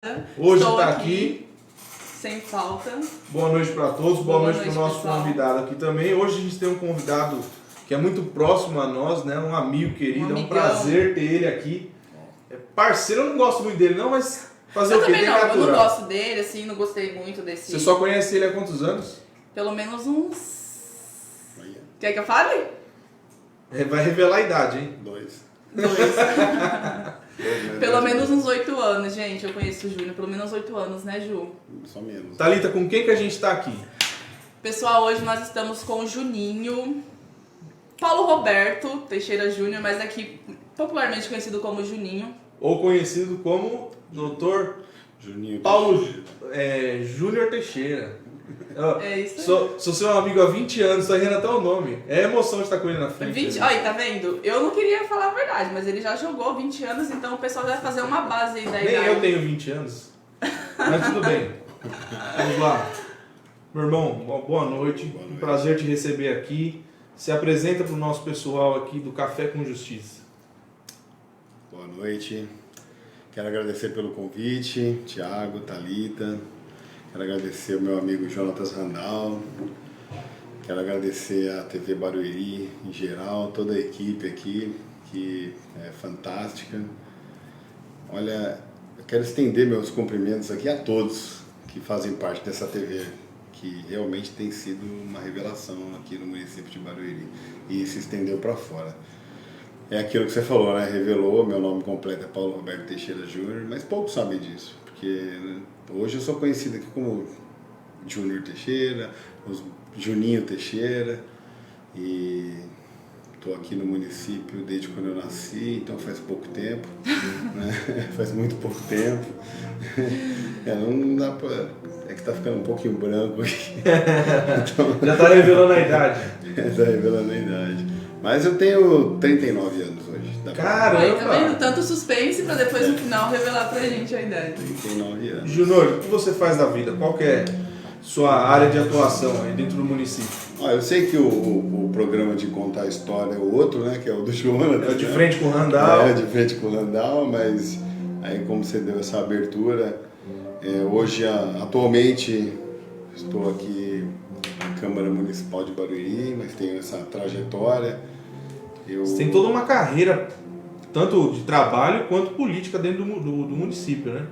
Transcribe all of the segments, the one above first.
Hoje Estou está aqui. Sem falta. Boa noite para todos, boa noite para o nosso pessoal. convidado aqui também. Hoje a gente tem um convidado que é muito próximo a nós, né? Um amigo querido, é um prazer ter ele aqui. É parceiro, eu não gosto muito dele não, mas fazer o quê? Também Tem não, que eu não aturar. gosto dele, assim, não gostei muito desse... Você só conhece ele há quantos anos? Pelo menos uns... Quer que eu fale? Vai revelar a idade, hein? 2. Pelo menos uns 8 anos, gente, eu conheço o Júnior, pelo menos 8 anos, né, Ju? Só menos. Thalita, com quem que a gente está aqui? Pessoal, hoje nós estamos com o Juninho, Paulo Roberto Teixeira Júnior, mas aqui popularmente conhecido como Juninho. Ou conhecido como Dr. Juninho Paulo Teixeira. Júnior Teixeira. É isso aí. Sou seu amigo há 20 anos, tô rindo até o nome. É emoção de estar com ele na frente. 20, né? olha, tá vendo? Eu não queria falar a verdade, mas ele já jogou 20 anos, então o pessoal vai fazer uma base aí da Nem idade. eu tenho 20 anos. Mas tudo bem. Vamos lá. Meu irmão, boa noite. Boa noite. Um prazer te receber aqui. Se apresenta para o nosso pessoal aqui do Café com Justiça. Boa noite. Quero agradecer pelo convite, Thiago, Thalita. Quero agradecer ao meu amigo Jonatas Randall. Quero agradecer a TV Barueri em geral, toda a equipe aqui, que é fantástica. Olha, eu quero estender meus cumprimentos aqui a todos que fazem parte dessa TV, que realmente tem sido uma revelação aqui no município de Barueri e se estendeu para fora. É aquilo que você falou, né? Revelou, meu nome completo é Paulo Roberto Teixeira Júnior, mas poucos sabem disso, porque né, hoje eu sou conhecido aqui como Júnior Teixeira, Juninho Teixeira, e estou aqui no município desde quando eu nasci, então faz pouco tempo, né? Faz muito pouco tempo. Não dá pra... É que tá ficando um pouquinho branco aqui. Então... Já tá revelando a idade. Tá revelando a idade. Mas eu tenho 39 anos hoje. Caramba! Aí, tá vendo? Tanto suspense pra depois no final revelar pra gente a idade. 39 anos. Júnior, o que você faz da vida? Qual que é sua área de atuação aí dentro do município? Eu sei que o programa de contar a história é o outro, né? Que é o do Jonas. É o de frente com o Randall. É, de frente com o Randall, mas aí como você deu essa abertura, hoje, atualmente, estou aqui na Câmara Municipal de Barueri, mas tenho essa trajetória. Você tem toda uma carreira, tanto de trabalho quanto política dentro do município, né?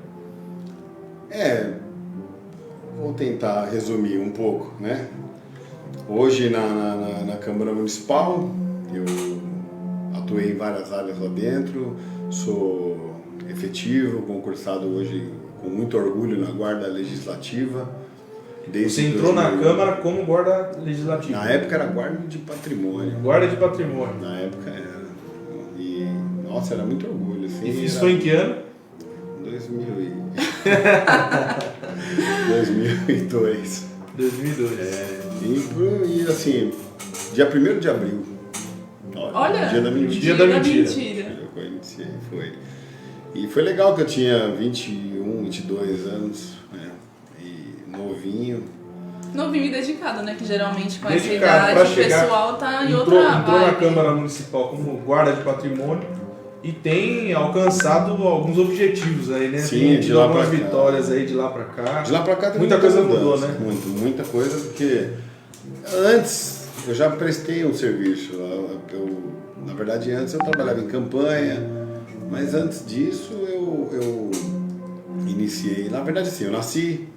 Vou tentar resumir um pouco, né? Hoje na Câmara Municipal, eu atuei em várias áreas lá dentro, sou efetivo, concursado hoje com muito orgulho na Guarda Legislativa. Você entrou na Câmara como guarda legislativa? Na época era guarda de patrimônio. Guarda de patrimônio. Na época era. E, nossa, era muito orgulho. Assim, E isso foi em que ano? 2002. 2002. E assim, dia 1º de abril. Olha, dia da mentira. Dia da mentira. Eu iniciei, foi. E foi legal que eu tinha 21, 22 anos, né? E novinho. Novinho e dedicado, né? Que geralmente com essa Dedicado, idade pra o chegar, pessoal tá em entrou outra na vibe. Câmara Municipal como guarda de patrimônio e tem alcançado alguns objetivos aí, né? Sim, tem de tido lá algumas pra cá. vitórias aí de lá pra cá. De lá pra cá tem muita coisa mudou, mudança, né? Muita coisa, porque antes eu já prestei um serviço. Na verdade, antes eu trabalhava em campanha, mas antes disso eu iniciei. Na verdade, assim, eu nasci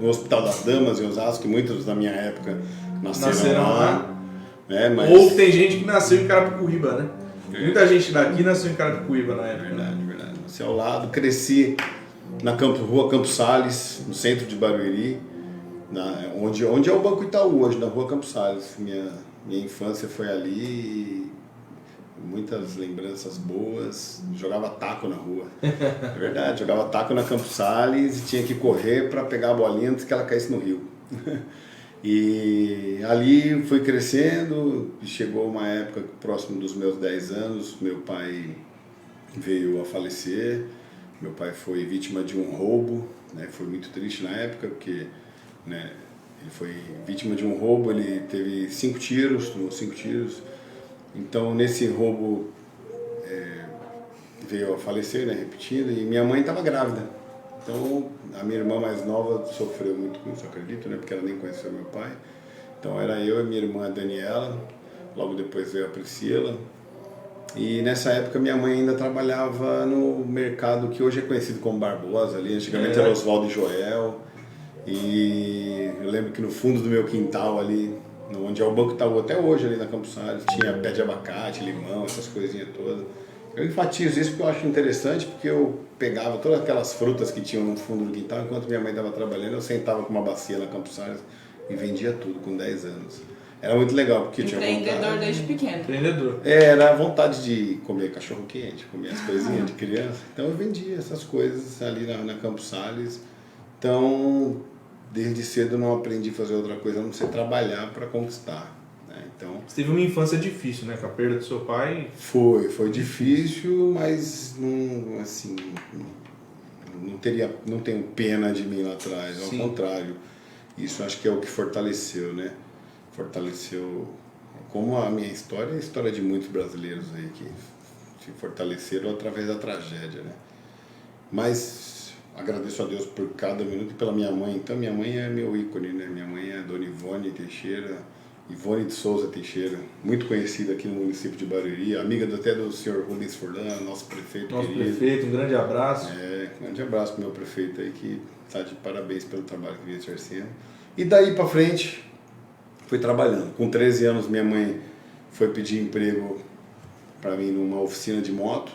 no Hospital das Damas, em Osasco, que muitos da minha época nasceram lá. Né, mas... Ou tem gente que nasceu em Carapicuíba, né? Muita gente daqui nasceu em Carapicuíba na época. Verdade. Nasci ao lado, cresci na Rua Campos Sales, no centro de Barueri, onde é o Banco Itaú hoje, na Rua Campos Sales. Minha infância foi ali, muitas lembranças boas. Jogava taco na rua. É verdade, jogava taco na Campos Sales e tinha que correr para pegar a bolinha antes que ela caísse no rio. E ali fui crescendo, chegou uma época próximo dos meus 10 anos, meu pai veio a falecer, meu pai foi vítima de um roubo, né? Foi muito triste na época, porque né, ele foi vítima de um roubo, ele teve 5 tiros, tomou 5 tiros, então nesse roubo veio a falecer, né, repetindo, e minha mãe estava grávida. Então, a minha irmã mais nova sofreu muito com isso, acredito, né? Porque ela nem conheceu meu pai. Então, era eu e minha irmã a Daniela, logo depois veio a Priscila. E nessa época minha mãe ainda trabalhava no mercado que hoje é conhecido como Barbosa, ali antigamente era Oswaldo e Joel. E eu lembro que no fundo do meu quintal ali, onde é o Banco Itaú até hoje ali na Campos Salles, tinha pé de abacate, limão, essas coisinhas todas. Eu enfatizo isso porque eu acho interessante, porque eu pegava todas aquelas frutas que tinham no fundo do quintal, enquanto minha mãe estava trabalhando, eu sentava com uma bacia na Campos Salles e vendia tudo com 10 anos. Era muito legal, porque tinha vontade... Empreendedor desde pequeno. Empreendedor. Era a vontade de comer cachorro quente, comer as coisinhas de criança. Então eu vendia essas coisas ali na Campos Salles. Então, desde cedo eu não aprendi a fazer outra coisa a não ser trabalhar para conquistar. Né? Então, você teve uma infância difícil, né? Com a perda do seu pai. Foi difícil, mas não, assim, não tenho pena de mim lá atrás, ao contrário. Isso acho que é o que fortaleceu, né? Fortaleceu, como a minha história, a história de muitos brasileiros aí que se fortaleceram através da tragédia, né? Mas agradeço a Deus por cada minuto e pela minha mãe. Então minha mãe é meu ícone, né? Minha mãe é a Dona Ivone Teixeira, Ivone de Souza Teixeira, muito conhecida aqui no município de Barueri, amiga até do senhor Rubens Furlan, nosso prefeito Nosso querido. prefeito, um grande abraço. Um grande abraço pro meu prefeito aí, que está de parabéns pelo trabalho que vinha exercendo. E daí para frente, fui trabalhando. Com 13 anos, minha mãe foi pedir emprego para mim numa oficina de moto.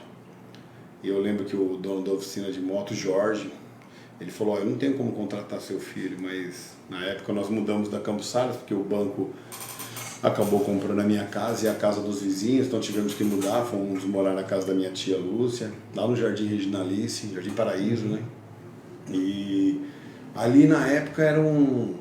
E eu lembro que o dono da oficina de moto, Jorge, ele falou, eu não tenho como contratar seu filho, mas na época nós mudamos da Campos Salles, porque o banco acabou comprando a minha casa e a casa dos vizinhos, então tivemos que mudar, fomos morar na casa da minha tia Lúcia, lá no Jardim Reginalice, Jardim Paraíso, né? E ali na época era um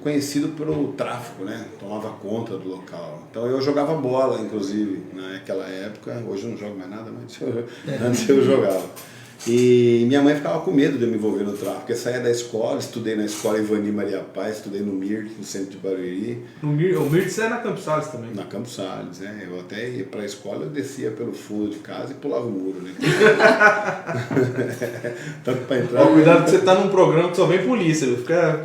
conhecido pelo tráfico, né? Tomava conta do local. Então eu jogava bola, inclusive, naquela época. Hoje eu não jogo mais nada, mas antes eu jogava. E minha mãe ficava com medo de eu me envolver no tráfico. Eu saía da escola, estudei na escola Ivani Maria Paz, estudei no MIRT, no centro de Barueri. O MIRT você é na Campos Salles também? Na Campos Salles, né? Eu até ia para a escola, eu descia pelo fundo de casa e pulava o muro, né? Tanto para entrar... Cuidado que você tá num programa que só vem polícia, viu? Fica...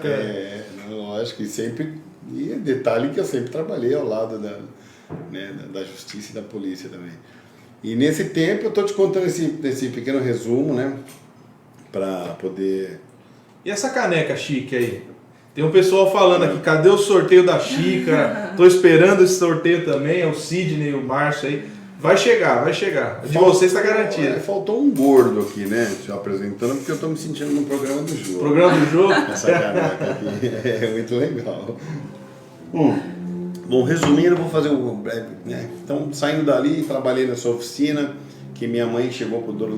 lógico, e sempre... E detalhe que eu sempre trabalhei ao lado da justiça e da polícia também. E nesse tempo eu tô te contando esse pequeno resumo, né? Pra poder... E essa caneca chique aí? Tem um pessoal falando aqui, cadê o sorteio da xícara? Tô esperando esse sorteio também, é o Sidney, o Márcio aí. Vai chegar, vai chegar. De vocês está garantido. Faltou um gordo aqui, né? Te apresentando, porque eu tô me sentindo no programa do jogo. Programa do jogo? Essa caneca aqui é muito legal. Bom, resumindo, eu vou fazer um breve, né? Então, saindo dali, trabalhei nessa oficina, que minha mãe chegou pro dono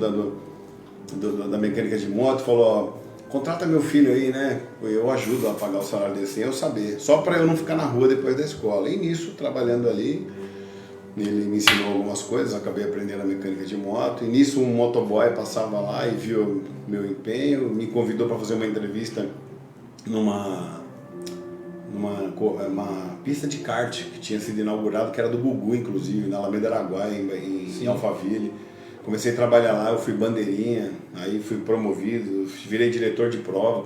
da mecânica de moto e falou, ó, contrata meu filho aí, né? Eu ajudo a pagar o salário dele sem eu saber, só para eu não ficar na rua depois da escola. E nisso, trabalhando ali, ele me ensinou algumas coisas, acabei aprendendo a mecânica de moto. E nisso, um motoboy passava lá e viu meu empenho, me convidou para fazer uma entrevista numa pista de kart que tinha sido inaugurado, que era do Gugu, inclusive, na Alameda Araguaia, em Alphaville. Comecei a trabalhar lá, eu fui bandeirinha, aí fui promovido, virei diretor de prova,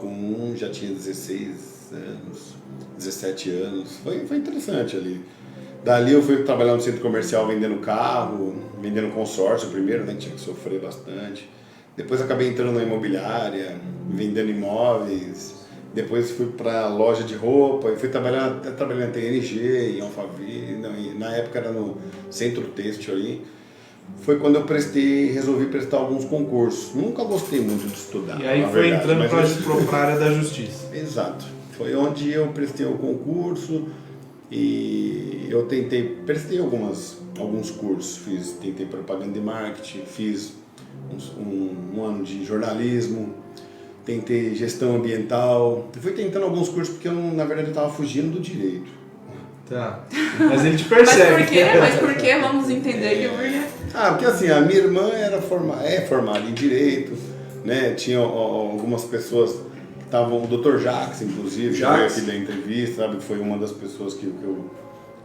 já tinha 16 anos, 17 anos. Foi interessante ali. Dali eu fui trabalhar no centro comercial vendendo carro, vendendo consórcio primeiro, né, tinha que sofrer bastante. Depois acabei entrando na imobiliária, vendendo imóveis. Depois fui para loja de roupa e fui trabalhar em TNG, em Alphaville, na época era no Centro Têxtil ali. Foi quando eu resolvi prestar alguns concursos. Nunca gostei muito de estudar. E aí foi entrando para a área da justiça. Exato. Foi onde eu prestei o concurso e eu prestei alguns cursos. Tentei propaganda e marketing, fiz um ano de jornalismo. Tentei gestão ambiental, fui tentando alguns cursos porque eu, na verdade, estava fugindo do direito. Tá, mas ele te persegue. Mas por quê? Vamos entender que porque assim, a minha irmã é formada em direito, né? Tinha algumas pessoas que estavam, o Dr. Jacques, inclusive, que veio aqui da entrevista, sabe? Que foi uma das pessoas que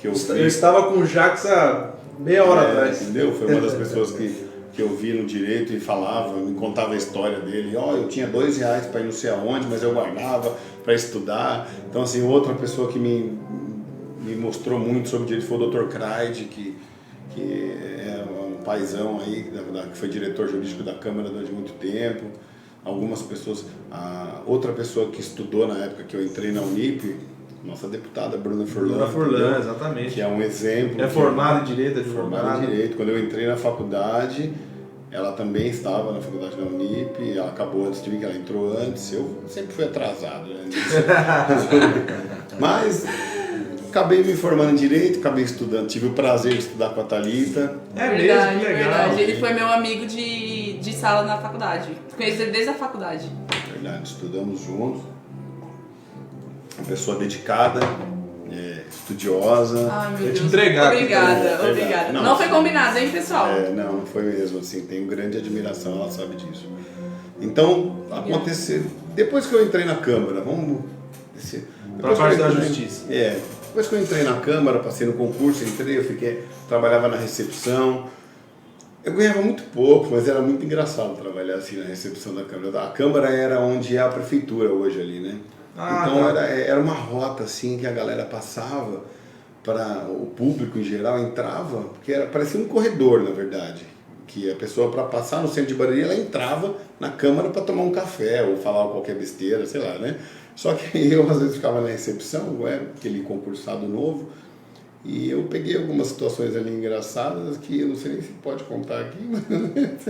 eu estava com o Jacques há meia hora atrás. Entendeu? Foi uma das pessoas que que eu vi no direito e falava, me contava a história dele. Eu tinha R$2 para ir não sei aonde, mas eu guardava para estudar. Então, assim, outra pessoa que me mostrou muito sobre direito foi o Dr. Craig, que é um paizão aí, que foi diretor jurídico da Câmara durante muito tempo. Algumas pessoas, outra pessoa que estudou na época que eu entrei na Unip, nossa deputada Bruna Furlan. Bruna Furlan, exatamente. Que é um exemplo. É formada em Direito, formada em Direito. Quando eu entrei na faculdade, ela também estava na faculdade da Unip, ela acabou antes de mim, que ela entrou antes. Eu sempre fui atrasado, né? Mas acabei me formando em Direito, acabei estudando, tive o prazer de estudar com a Thalita. Verdade, mesmo, que legal. verdade. Ele foi meu amigo de sala na faculdade. Conheci ele desde a faculdade. Verdade, estudamos juntos. Uma pessoa dedicada, estudiosa. Ai, meu Vou te Deus. entregar aqui Obrigada, também. obrigada. Não, Não foi combinado, hein, pessoal? Não foi mesmo, assim, tenho grande admiração, ela sabe disso. Então, aconteceu. Depois que eu entrei na Câmara, vamos. Para a parte da Justiça. Depois que eu entrei na Câmara, passei no concurso, trabalhava na recepção. Eu ganhava muito pouco, mas era muito engraçado trabalhar assim na recepção da Câmara. A Câmara era onde é a prefeitura hoje ali, né? Então tá. era uma rota assim que a galera passava, para o público em geral entrava, porque parecia um corredor, na verdade. Que a pessoa, para passar no centro de Barueri, ela entrava na Câmara para tomar um café ou falar qualquer besteira, sei lá, né? Só que eu às vezes ficava na recepção, aquele concursado novo, e eu peguei algumas situações ali engraçadas que eu não sei nem se pode contar aqui.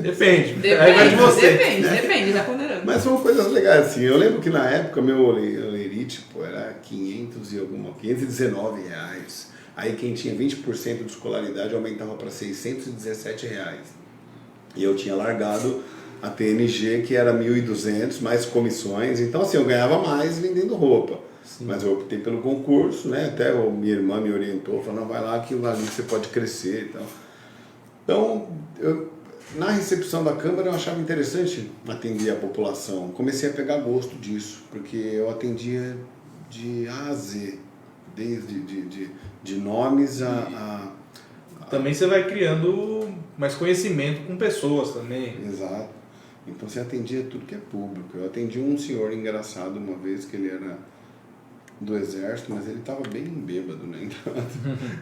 Depende. Aí vai de você. Depende, já ponderando. Mas são coisas legais, assim. Eu lembro que na época meu olerite, era 519 reais. Aí quem tinha 20% de escolaridade aumentava para 617 reais. E eu tinha largado a TNG, que era 1.200, mais comissões. Então, assim, eu ganhava mais vendendo roupa. Sim. Mas eu optei pelo concurso, né? Até minha irmã me orientou, falou, não, vai lá que ali você pode crescer. Então na recepção da Câmara eu achava interessante atender a população. Comecei a pegar gosto disso, porque eu atendia de A a Z, desde de nomes a... Também você vai criando mais conhecimento com pessoas também. Exato. Então você atendia tudo que é público. Eu atendi um senhor engraçado uma vez, que ele era do Exército, mas ele estava bem bêbado, né?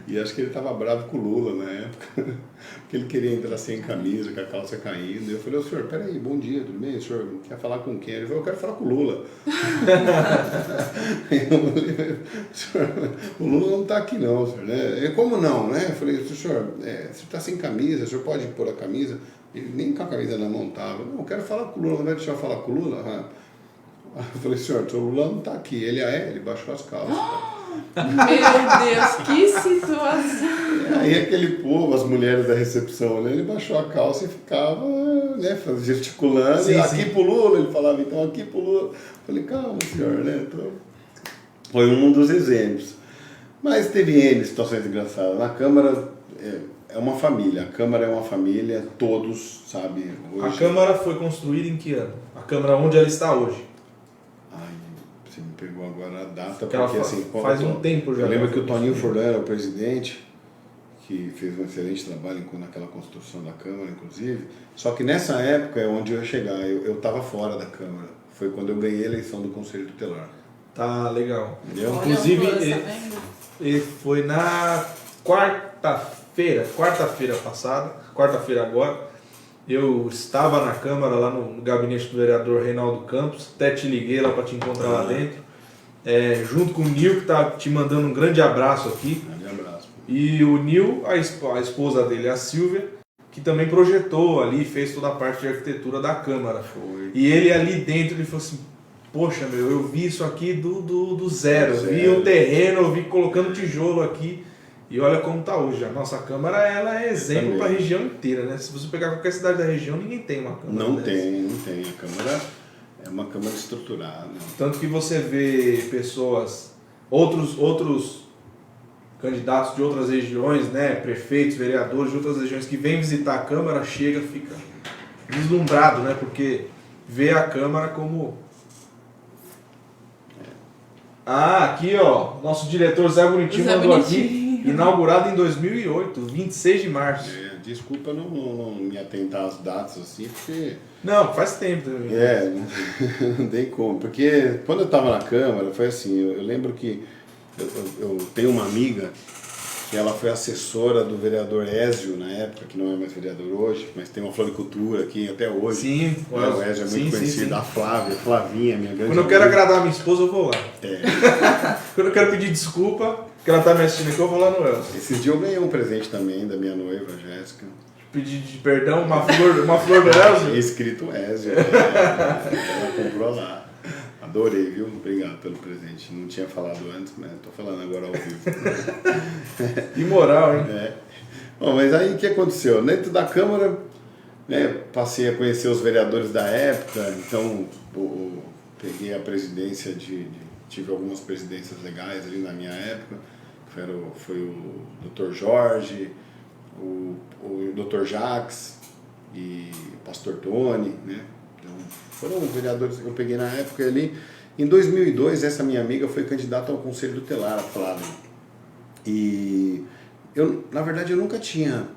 E acho que ele estava bravo com o Lula na época, porque ele queria entrar sem camisa, com a calça caindo. E eu falei, senhor, peraí, bom dia, tudo bem? O senhor quer falar com quem? Ele falou, eu quero falar com o Lula. O Lula não está aqui não, senhor, né? E como não, né? Eu falei, senhor, você está sem camisa, o senhor pode pôr a camisa? Ele nem com a camisa na mão estava. Não, eu quero falar com o Lula, não vai deixar eu falar com o Lula? Eu falei, senhor, o Lula não está aqui. Ele baixou as calças. Meu Deus, que situação! Aí aquele povo, as mulheres da recepção, né, ele baixou a calça e ficava, né, gesticulando. Sim, aqui sim. pro Lula, ele falava, então aqui pro Lula. Eu falei, calma, senhor, né? Então, foi um dos exemplos. Mas teve N situações engraçadas. Na Câmara é uma família. A Câmara é uma família, todos, sabe? Hoje... A Câmara foi construída em que ano? A Câmara onde ela está hoje? Ai, você me pegou agora a data, Porque porque ela assim... faz um tempo já. Eu lembro que o Toninho Furlan era o presidente, que fez um excelente trabalho naquela construção da Câmara, inclusive. Só que nessa época é onde eu ia chegar. Eu estava fora da Câmara. Foi quando eu ganhei a eleição do Conselho Tutelar. Tá, legal. Entendeu? Olha, Inclusive, tá vendo? ele foi na quarta-feira passada, quarta-feira agora. Eu estava na Câmara, lá no gabinete do vereador Reinaldo Campos, até te liguei lá para te encontrar lá dentro, junto com o Nil, que está te mandando um grande abraço aqui. Grande abraço. E o Nil, a esposa dele, a Silvia, que também projetou ali, fez toda a parte de arquitetura da Câmara. Foi. E ele ali dentro, ele falou assim, poxa, eu vi isso aqui do zero. Eu vi o terreno, eu vi colocando tijolo aqui. E olha como está hoje. A nossa Câmara, ela é exemplo para a região inteira, né? Se você pegar qualquer cidade da região, ninguém tem uma Câmara. Não tem. A Câmara é uma Câmara estruturada. Tanto que você vê pessoas, outros candidatos de outras regiões, né? Prefeitos, vereadores de outras regiões que vêm visitar a Câmara, chega, fica deslumbrado, né? Porque vê a Câmara como... aqui ó, nosso diretor Zé Bonitinho mandou aqui. Inaugurado em 2008, 26 de março. Desculpa não me atentar às datas assim, porque... Não, faz tempo também. Não tem como. Porque quando eu estava na Câmara, foi assim, eu lembro que eu tenho uma amiga que ela foi assessora do vereador Ézio na época, que não é mais vereador hoje, mas tem uma floricultura aqui até hoje. Sim, o Ézio é muito conhecido, a Flavinha, minha grande Quando eu quero agradar a minha esposa, eu vou lá. É. Quando eu quero pedir desculpa, que ela tá me assistindo aqui, eu vou lá no Elcio. Esses dias eu ganhei um presente também da minha noiva, Jéssica. Pedir de perdão, uma flor do Elcio. Escrito Ézio. Ela comprou lá. Adorei, viu? Obrigado pelo presente. Não tinha falado antes, mas tô falando agora ao vivo. Que moral, hein? Bom, mas aí o que aconteceu? Dentro da Câmara, né, passei a conhecer os vereadores da época, então peguei a presidência tive algumas presidências legais ali na minha época. Foi o Dr. Jorge, o Dr. Jacques e o Pastor Tony, né? Então, foram os vereadores que eu peguei na época ali. Em 2002, essa minha amiga foi candidata ao Conselho Tutelar, a Flávia. E na verdade, eu nunca tinha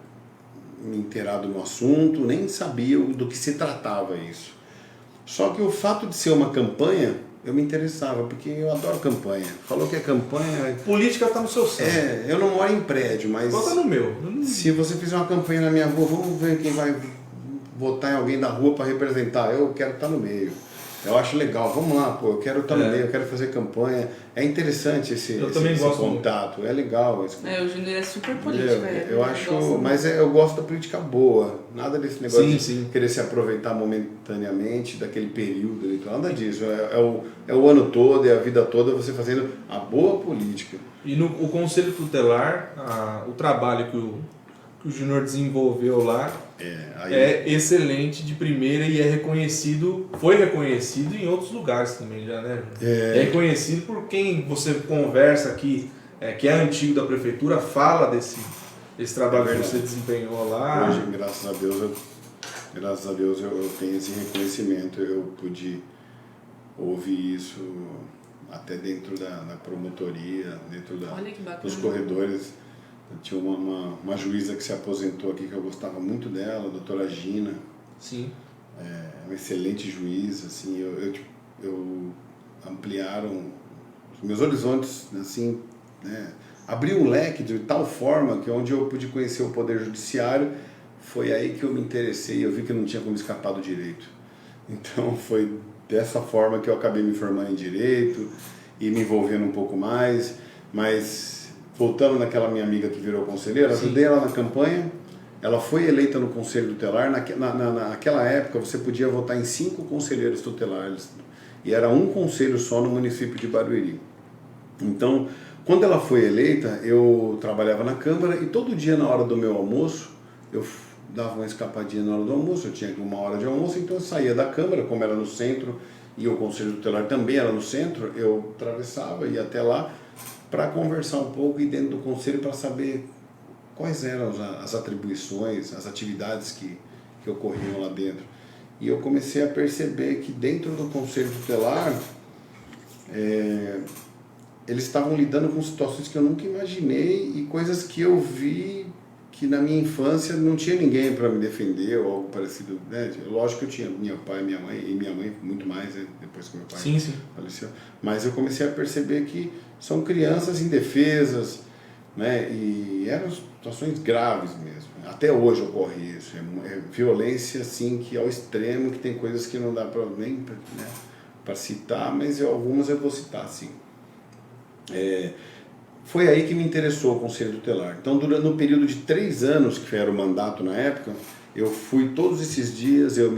me inteirado no assunto, nem sabia do que se tratava isso. Só que o fato de ser uma campanha, eu me interessava, porque eu adoro campanha. Falou que é campanha... Política tá no seu sangue. Eu não moro em prédio, mas... Bota no meu. Se você fizer uma campanha na minha rua, vamos ver quem vai votar em alguém da rua para representar. Eu quero estar no meio. Eu acho legal. Vamos lá, pô. Eu quero estar no meio, eu quero fazer campanha. É interessante esse contato. Muito. É legal. O Júnior é super político. Eu acho... Mas eu gosto da política boa. Nada desse negócio de querer se aproveitar momentaneamente daquele período eleitoral. Nada disso. É o ano todo, é a vida toda você fazendo a boa política. E o Conselho Tutelar, o trabalho que o Júnior desenvolveu lá é excelente, de primeira, e foi reconhecido em outros lugares também já, né? É reconhecido por quem você conversa aqui, que é antigo da prefeitura, fala desse trabalho que você desempenhou lá. Hoje, graças a Deus eu tenho esse reconhecimento, eu pude ouvir isso até dentro da promotoria, dentro dos corredores. Tinha uma juíza que se aposentou aqui, que eu gostava muito dela, a doutora Gina. Sim. Uma excelente juíza, assim, eu ampliaram os meus horizontes, assim, né, abriu um leque de tal forma que onde eu pude conhecer o Poder Judiciário, foi aí que eu me interessei, eu vi que não tinha como escapar do direito. Então foi dessa forma que eu acabei me formando em Direito e me envolvendo um pouco mais, mas voltando naquela minha amiga que virou conselheira, ajudei ela na campanha, ela foi eleita no Conselho Tutelar, naquela época você podia votar em 5 conselheiros tutelares, e era um conselho só no município de Barueri. Então, quando ela foi eleita, eu trabalhava na Câmara e todo dia na hora do meu almoço, eu dava uma escapadinha na hora do almoço, eu tinha 1 hora de almoço, então eu saía da Câmara, como era no centro, e o Conselho Tutelar também era no centro, eu atravessava, ia até lá, para conversar um pouco e dentro do Conselho para saber quais eram as atribuições, as atividades que ocorriam lá dentro. E eu comecei a perceber que dentro do Conselho Tutelar, eles estavam lidando com situações que eu nunca imaginei e coisas que eu vi que na minha infância não tinha ninguém para me defender ou algo parecido, né? Lógico que eu tinha meu pai, minha mãe, e minha mãe muito mais, né? Depois que meu pai faleceu. Mas eu comecei a perceber que são crianças indefesas, né? E eram situações graves mesmo. Até hoje ocorre isso. É violência, assim, que ao extremo, que tem coisas que não dá para nem para citar, mas algumas eu vou citar, sim. Foi aí que me interessou o Conselho Tutelar. Então, no período de 3 anos, que era o mandato na época, eu fui todos esses dias, eu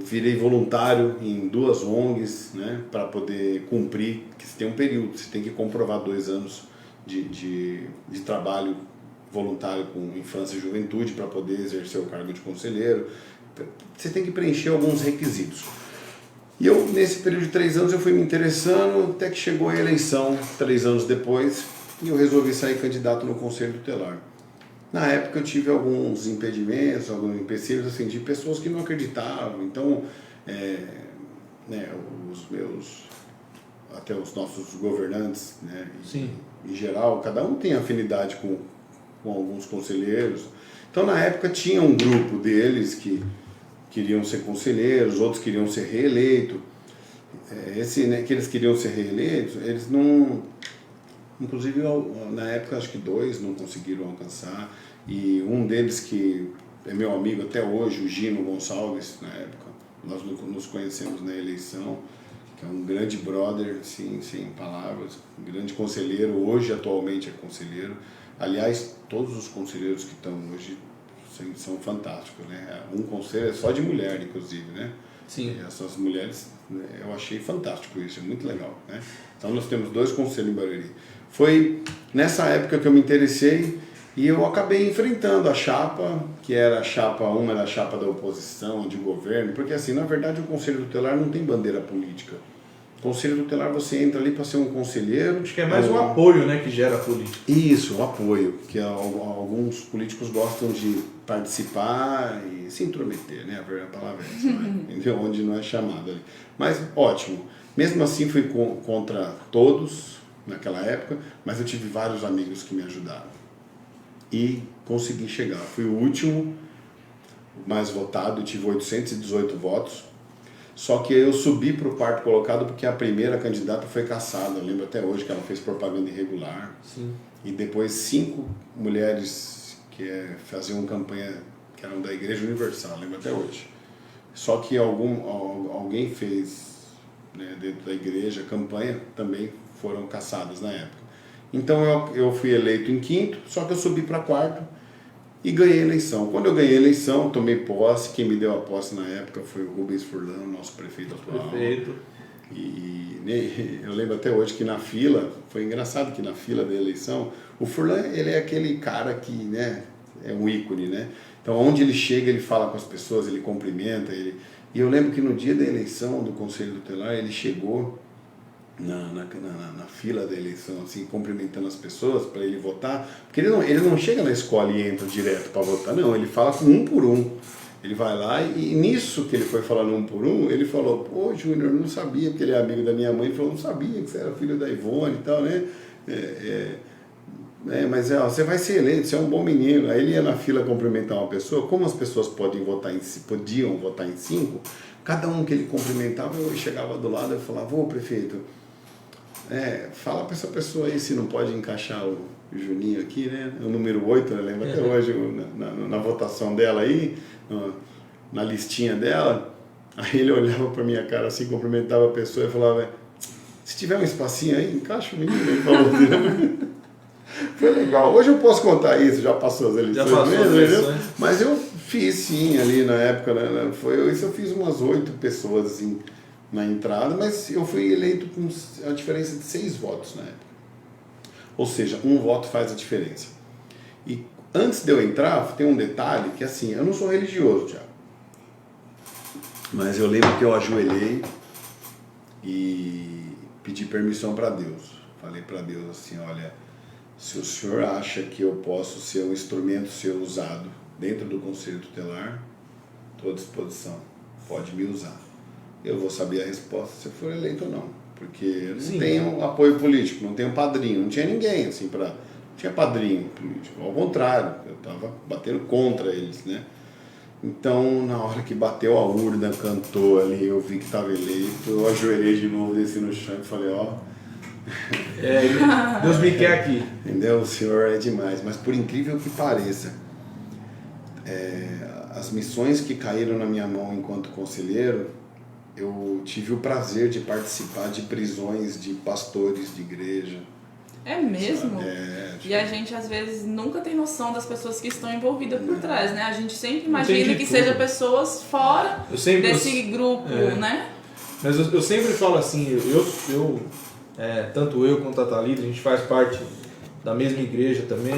virei voluntário em 2 ONGs, né, para poder cumprir, que você tem um período, você tem que comprovar 2 anos de trabalho voluntário com infância e juventude para poder exercer o cargo de conselheiro. Você tem que preencher alguns requisitos. E eu, nesse período de 3 anos, eu fui me interessando, até que chegou a eleição, 3 anos depois, e eu resolvi sair candidato no Conselho Tutelar. Na época eu tive alguns impedimentos, alguns empecilhos, assim, de pessoas que não acreditavam. Então, os meus até os nossos governantes, né? Sim. Em geral, cada um tem afinidade com alguns conselheiros. Então, na época, tinha um grupo deles que queriam ser conselheiros, outros queriam ser reeleitos. Que eles queriam ser reeleitos, eles não... Inclusive, na época, acho que 2 não conseguiram alcançar. E um deles, que é meu amigo até hoje, o Gino Gonçalves, na época, nós nos conhecemos na eleição, que é um grande brother, assim, sem palavras, um grande conselheiro, hoje atualmente é conselheiro. Aliás, todos os conselheiros que estão hoje são fantásticos, né? Um conselho é só de mulher, inclusive, né? Sim. E essas mulheres, eu achei fantástico isso, é muito legal, né? Então nós temos 2 conselhos em Barueri. Foi nessa época que eu me interessei e eu acabei enfrentando a chapa, que era a chapa, uma era a chapa da oposição, de governo, porque assim, na verdade o Conselho Tutelar não tem bandeira política. Conselho Tutelar, você entra ali para ser um conselheiro. Acho que é mais o apoio, né, que gera a política. Isso, o apoio, que alguns políticos gostam de participar e se intrometer, né? A palavra é essa, né? Onde não é chamado ali. Mas ótimo. Mesmo assim fui contra todos naquela época, mas eu tive vários amigos que me ajudaram. E consegui chegar. Fui o último, mais votado, tive 818 votos. Só que eu subi para o 4º colocado porque a primeira candidata foi cassada. Eu lembro até hoje que ela fez propaganda irregular. Sim. E depois 5 mulheres que faziam campanha, que eram da Igreja Universal, lembro até hoje. Só que alguém fez, né, dentro da igreja, campanha, também foram cassadas na época. Então eu fui eleito em 5º, só que eu subi para 4º e ganhei a eleição. Quando eu ganhei a eleição, tomei posse. Quem me deu a posse na época foi o Rubens Furlan, nosso prefeito atual. Perfeito. E eu lembro até hoje que na fila, foi engraçado que na fila da eleição, o Furlan, ele é aquele cara que, né, é um ícone, né? Então, onde ele chega, ele fala com as pessoas, ele cumprimenta. E eu lembro que no dia da eleição do Conselho Tutelar, ele chegou na fila da eleição, assim, cumprimentando as pessoas para ele votar, porque ele não chega na escola e entra direto para votar, não, ele fala com um por um. Ele vai lá e nisso que ele foi falando um por um, ele falou: pô, Júnior, eu não sabia, porque ele é amigo da minha mãe, ele falou: não sabia que você era filho da Ivone e tal, né? Mas você vai ser eleito, você é um bom menino. Aí ele ia na fila cumprimentar uma pessoa, como as pessoas podiam votar em 5, cada um que ele cumprimentava, eu chegava do lado e falava: ô prefeito, fala para essa pessoa aí se não pode encaixar o Juninho aqui, né? O número 8, eu lembro até hoje, na votação dela aí, na listinha dela. Aí ele olhava para minha cara assim, cumprimentava a pessoa e falava: se tiver um espacinho aí, encaixa o menino. Ele falou assim. Foi legal. Hoje eu posso contar isso, já passou as eleições. Já passou as eleições. Mas eu fiz sim ali na época, né? Isso eu fiz umas 8 pessoas assim, na entrada, mas eu fui eleito com a diferença de 6 votos na época. Ou seja, um voto faz a diferença. E antes de eu entrar, tem um detalhe que assim, eu não sou religioso, Thiago. Mas eu lembro que eu ajoelhei e pedi permissão para Deus. Falei para Deus assim: olha, se o senhor acha que eu posso ser um instrumento seu usado dentro do Conselho Tutelar, estou à disposição, pode me usar. Eu vou saber a resposta se eu for eleito ou não, porque eu não tenho apoio político, não tenho padrinho, não tinha ninguém assim para... Não tinha padrinho político, ao contrário, eu estava batendo contra eles, né? Então, na hora que bateu a urna, cantou ali, eu vi que estava eleito, eu ajoelhei de novo, desci no chão e falei: ó... Deus me quer aqui. Entendeu? O senhor é demais. Mas por incrível que pareça, as missões que caíram na minha mão enquanto conselheiro, eu tive o prazer de participar de prisões de pastores de igreja. É mesmo? E a gente às vezes nunca tem noção das pessoas que estão envolvidas por trás, né? A gente sempre imagina que seja pessoas fora desse grupo, né? Mas eu sempre falo assim, tanto eu quanto a Thalita, a gente faz parte da mesma igreja também.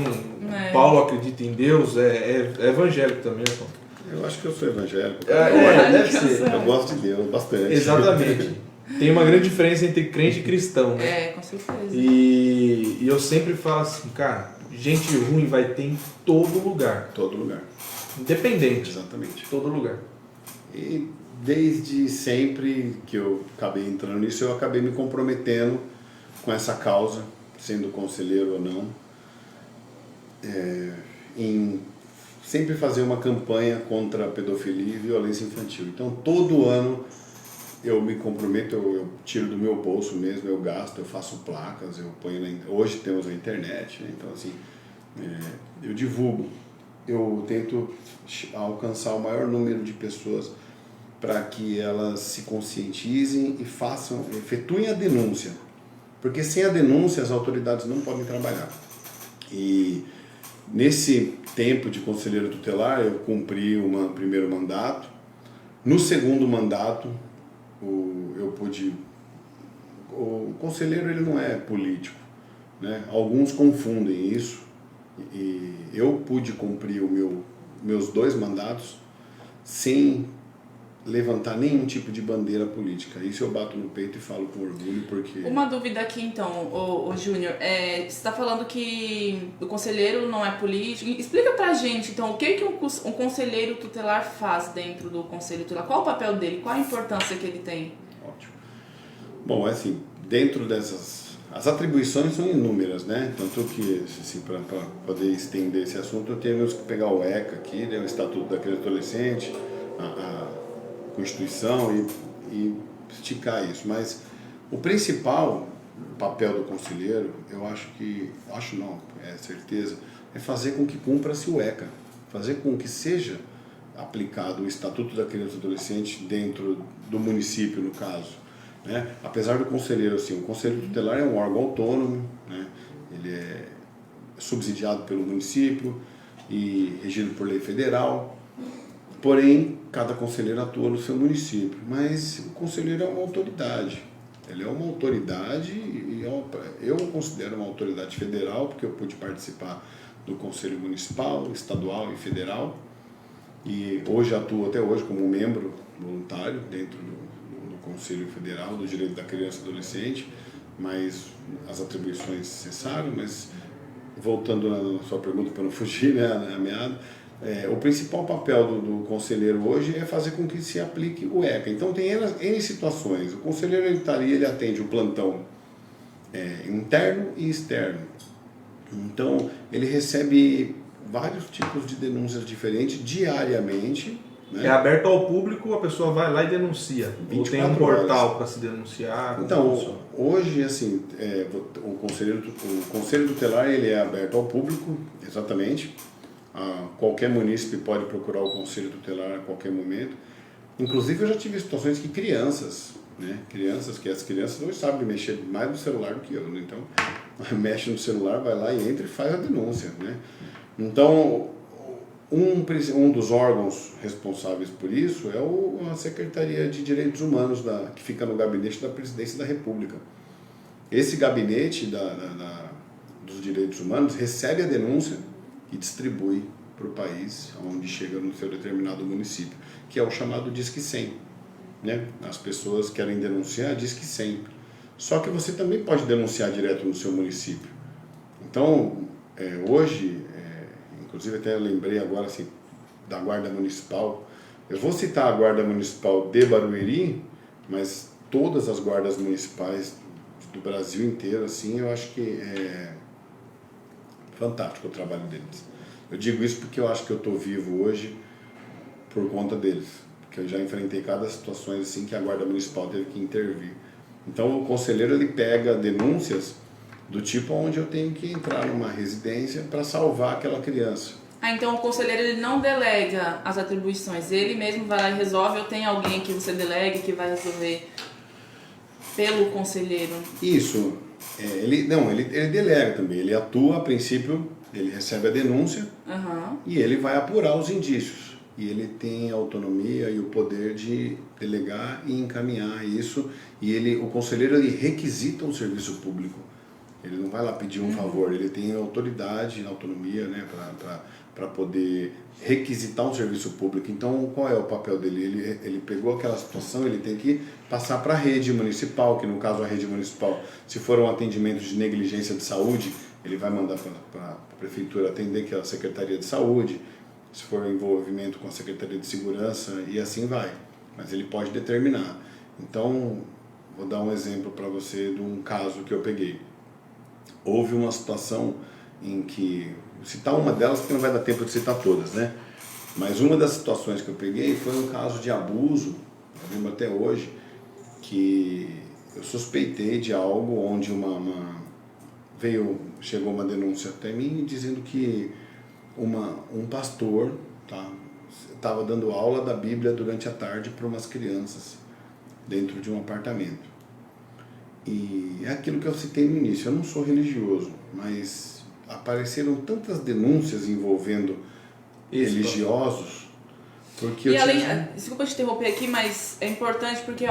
Paulo acredita em Deus, é evangélico também, pô. Eu acho que eu sou evangélico. Deve ser. Eu gosto de Deus bastante. Exatamente. Tem uma grande diferença entre crente e cristão, né? Com certeza. E eu sempre falo assim, cara, gente ruim vai ter em todo lugar. Todo lugar. Independente. Exatamente. Todo lugar. E desde sempre que eu acabei entrando nisso, eu acabei me comprometendo com essa causa, sendo conselheiro ou não, em sempre fazer uma campanha contra a pedofilia e violência infantil. Então, todo ano eu me comprometo, eu tiro do meu bolso mesmo, eu gasto, eu faço placas, eu ponho hoje temos a internet, né? Então assim, eu divulgo, eu tento alcançar o maior número de pessoas para que elas se conscientizem e efetuem a denúncia, porque sem a denúncia as autoridades não podem trabalhar. E nesse tempo de conselheiro tutelar eu cumpri um primeiro mandato. No segundo mandato eu pude... O conselheiro ele não é político, né? Alguns confundem isso, e eu pude cumprir meus 2 mandatos sem levantar nenhum tipo de bandeira política. Isso eu bato no peito e falo com orgulho, porque... Uma dúvida aqui então, o Júnior, você está falando que o conselheiro não é político. Explica pra gente então o que um conselheiro tutelar faz dentro do conselho tutelar, qual o papel dele, qual a importância que ele tem? Ótimo. Bom, assim, dentro dessas... As atribuições são inúmeras, né? Tanto que, assim, para poder estender esse assunto, eu tenho que pegar o ECA aqui, né? O Estatuto da Criança e Adolescente, a Constituição e esticar isso. Mas o principal papel do conselheiro, é certeza, é fazer com que cumpra-se o ECA, fazer com que seja aplicado o Estatuto da Criança e Adolescente dentro do município, no caso. Né? Apesar do conselheiro, assim, o conselho tutelar é um órgão autônomo, né? Ele é subsidiado pelo município e regido por lei federal, porém, cada conselheiro atua no seu município, mas o conselheiro é uma autoridade, ele é uma autoridade e eu considero uma autoridade federal, porque eu pude participar do conselho municipal, estadual e federal, e hoje atuo até hoje como membro voluntário dentro do Conselho Federal do Direito da Criança e Adolescente, mas as atribuições cessaram. Mas voltando na sua pergunta para não fugir, né, a meada, o principal papel do conselheiro hoje é fazer com que se aplique o ECA. Então tem N situações. O conselheiro ele atende o plantão interno e externo. Então ele recebe vários tipos de denúncias diferentes diariamente. Né? É aberto ao público, a pessoa vai lá e denuncia. Ou tem um portal para se denunciar? Então, hoje, assim, o Conselho Tutelar ele é aberto ao público, exatamente. Qualquer munícipe pode procurar o Conselho Tutelar a qualquer momento. Inclusive, eu já tive situações que crianças, né? As crianças hoje sabem mexer mais no celular do que eu, né? Então, mexe no celular, vai lá e entra e faz a denúncia, né? Então, um dos órgãos responsáveis por isso é a Secretaria de Direitos Humanos, que fica no gabinete da Presidência da República. Esse gabinete dos direitos humanos recebe a denúncia e distribui para o país, onde chega no seu determinado município, que é o chamado Disque 100. Né? As pessoas querem denunciar, Disque 100. Só que você também pode denunciar direto no seu município. Então, hoje... Inclusive até eu lembrei agora assim, da Guarda Municipal. Eu vou citar a Guarda Municipal de Barueri, mas todas as guardas municipais do Brasil inteiro, assim, eu acho que é fantástico o trabalho deles. Eu digo isso porque eu acho que eu estou vivo hoje por conta deles, porque eu já enfrentei cada situação assim que a Guarda Municipal teve que intervir. Então o conselheiro ele pega denúncias do tipo onde eu tenho que entrar numa residência para salvar aquela criança. Então o conselheiro ele não delega as atribuições, ele mesmo vai lá e resolve, ou tem alguém que você delegue que vai resolver pelo conselheiro? Isso, ele delega também, ele atua a princípio, ele recebe a denúncia e ele vai apurar os indícios. E ele tem a autonomia e o poder de delegar e encaminhar isso, e o conselheiro ele requisita um serviço público. Ele não vai lá pedir um favor, ele tem autoridade, autonomia, né, para poder requisitar um serviço público. Então, qual é o papel dele? Ele pegou aquela situação, ele tem que passar para a rede municipal, que no caso a rede municipal, se for um atendimento de negligência de saúde, ele vai mandar para a prefeitura atender, que é a Secretaria de Saúde, se for envolvimento com a Secretaria de Segurança, e assim vai. mas ele pode determinar. Então, vou dar um exemplo para você de um caso que eu peguei. Houve uma situação em que, vou citar uma delas porque não vai dar tempo de citar todas, né? Mas uma das situações que eu peguei foi um caso de abuso, eu lembro até hoje, que eu suspeitei de algo onde chegou uma denúncia até mim dizendo que um pastor estava dando aula da Bíblia durante a tarde para umas crianças dentro de um apartamento. E é aquilo que eu citei no início, eu não sou religioso, mas apareceram tantas denúncias envolvendo religiosos, porque desculpa te interromper aqui, mas é importante porque,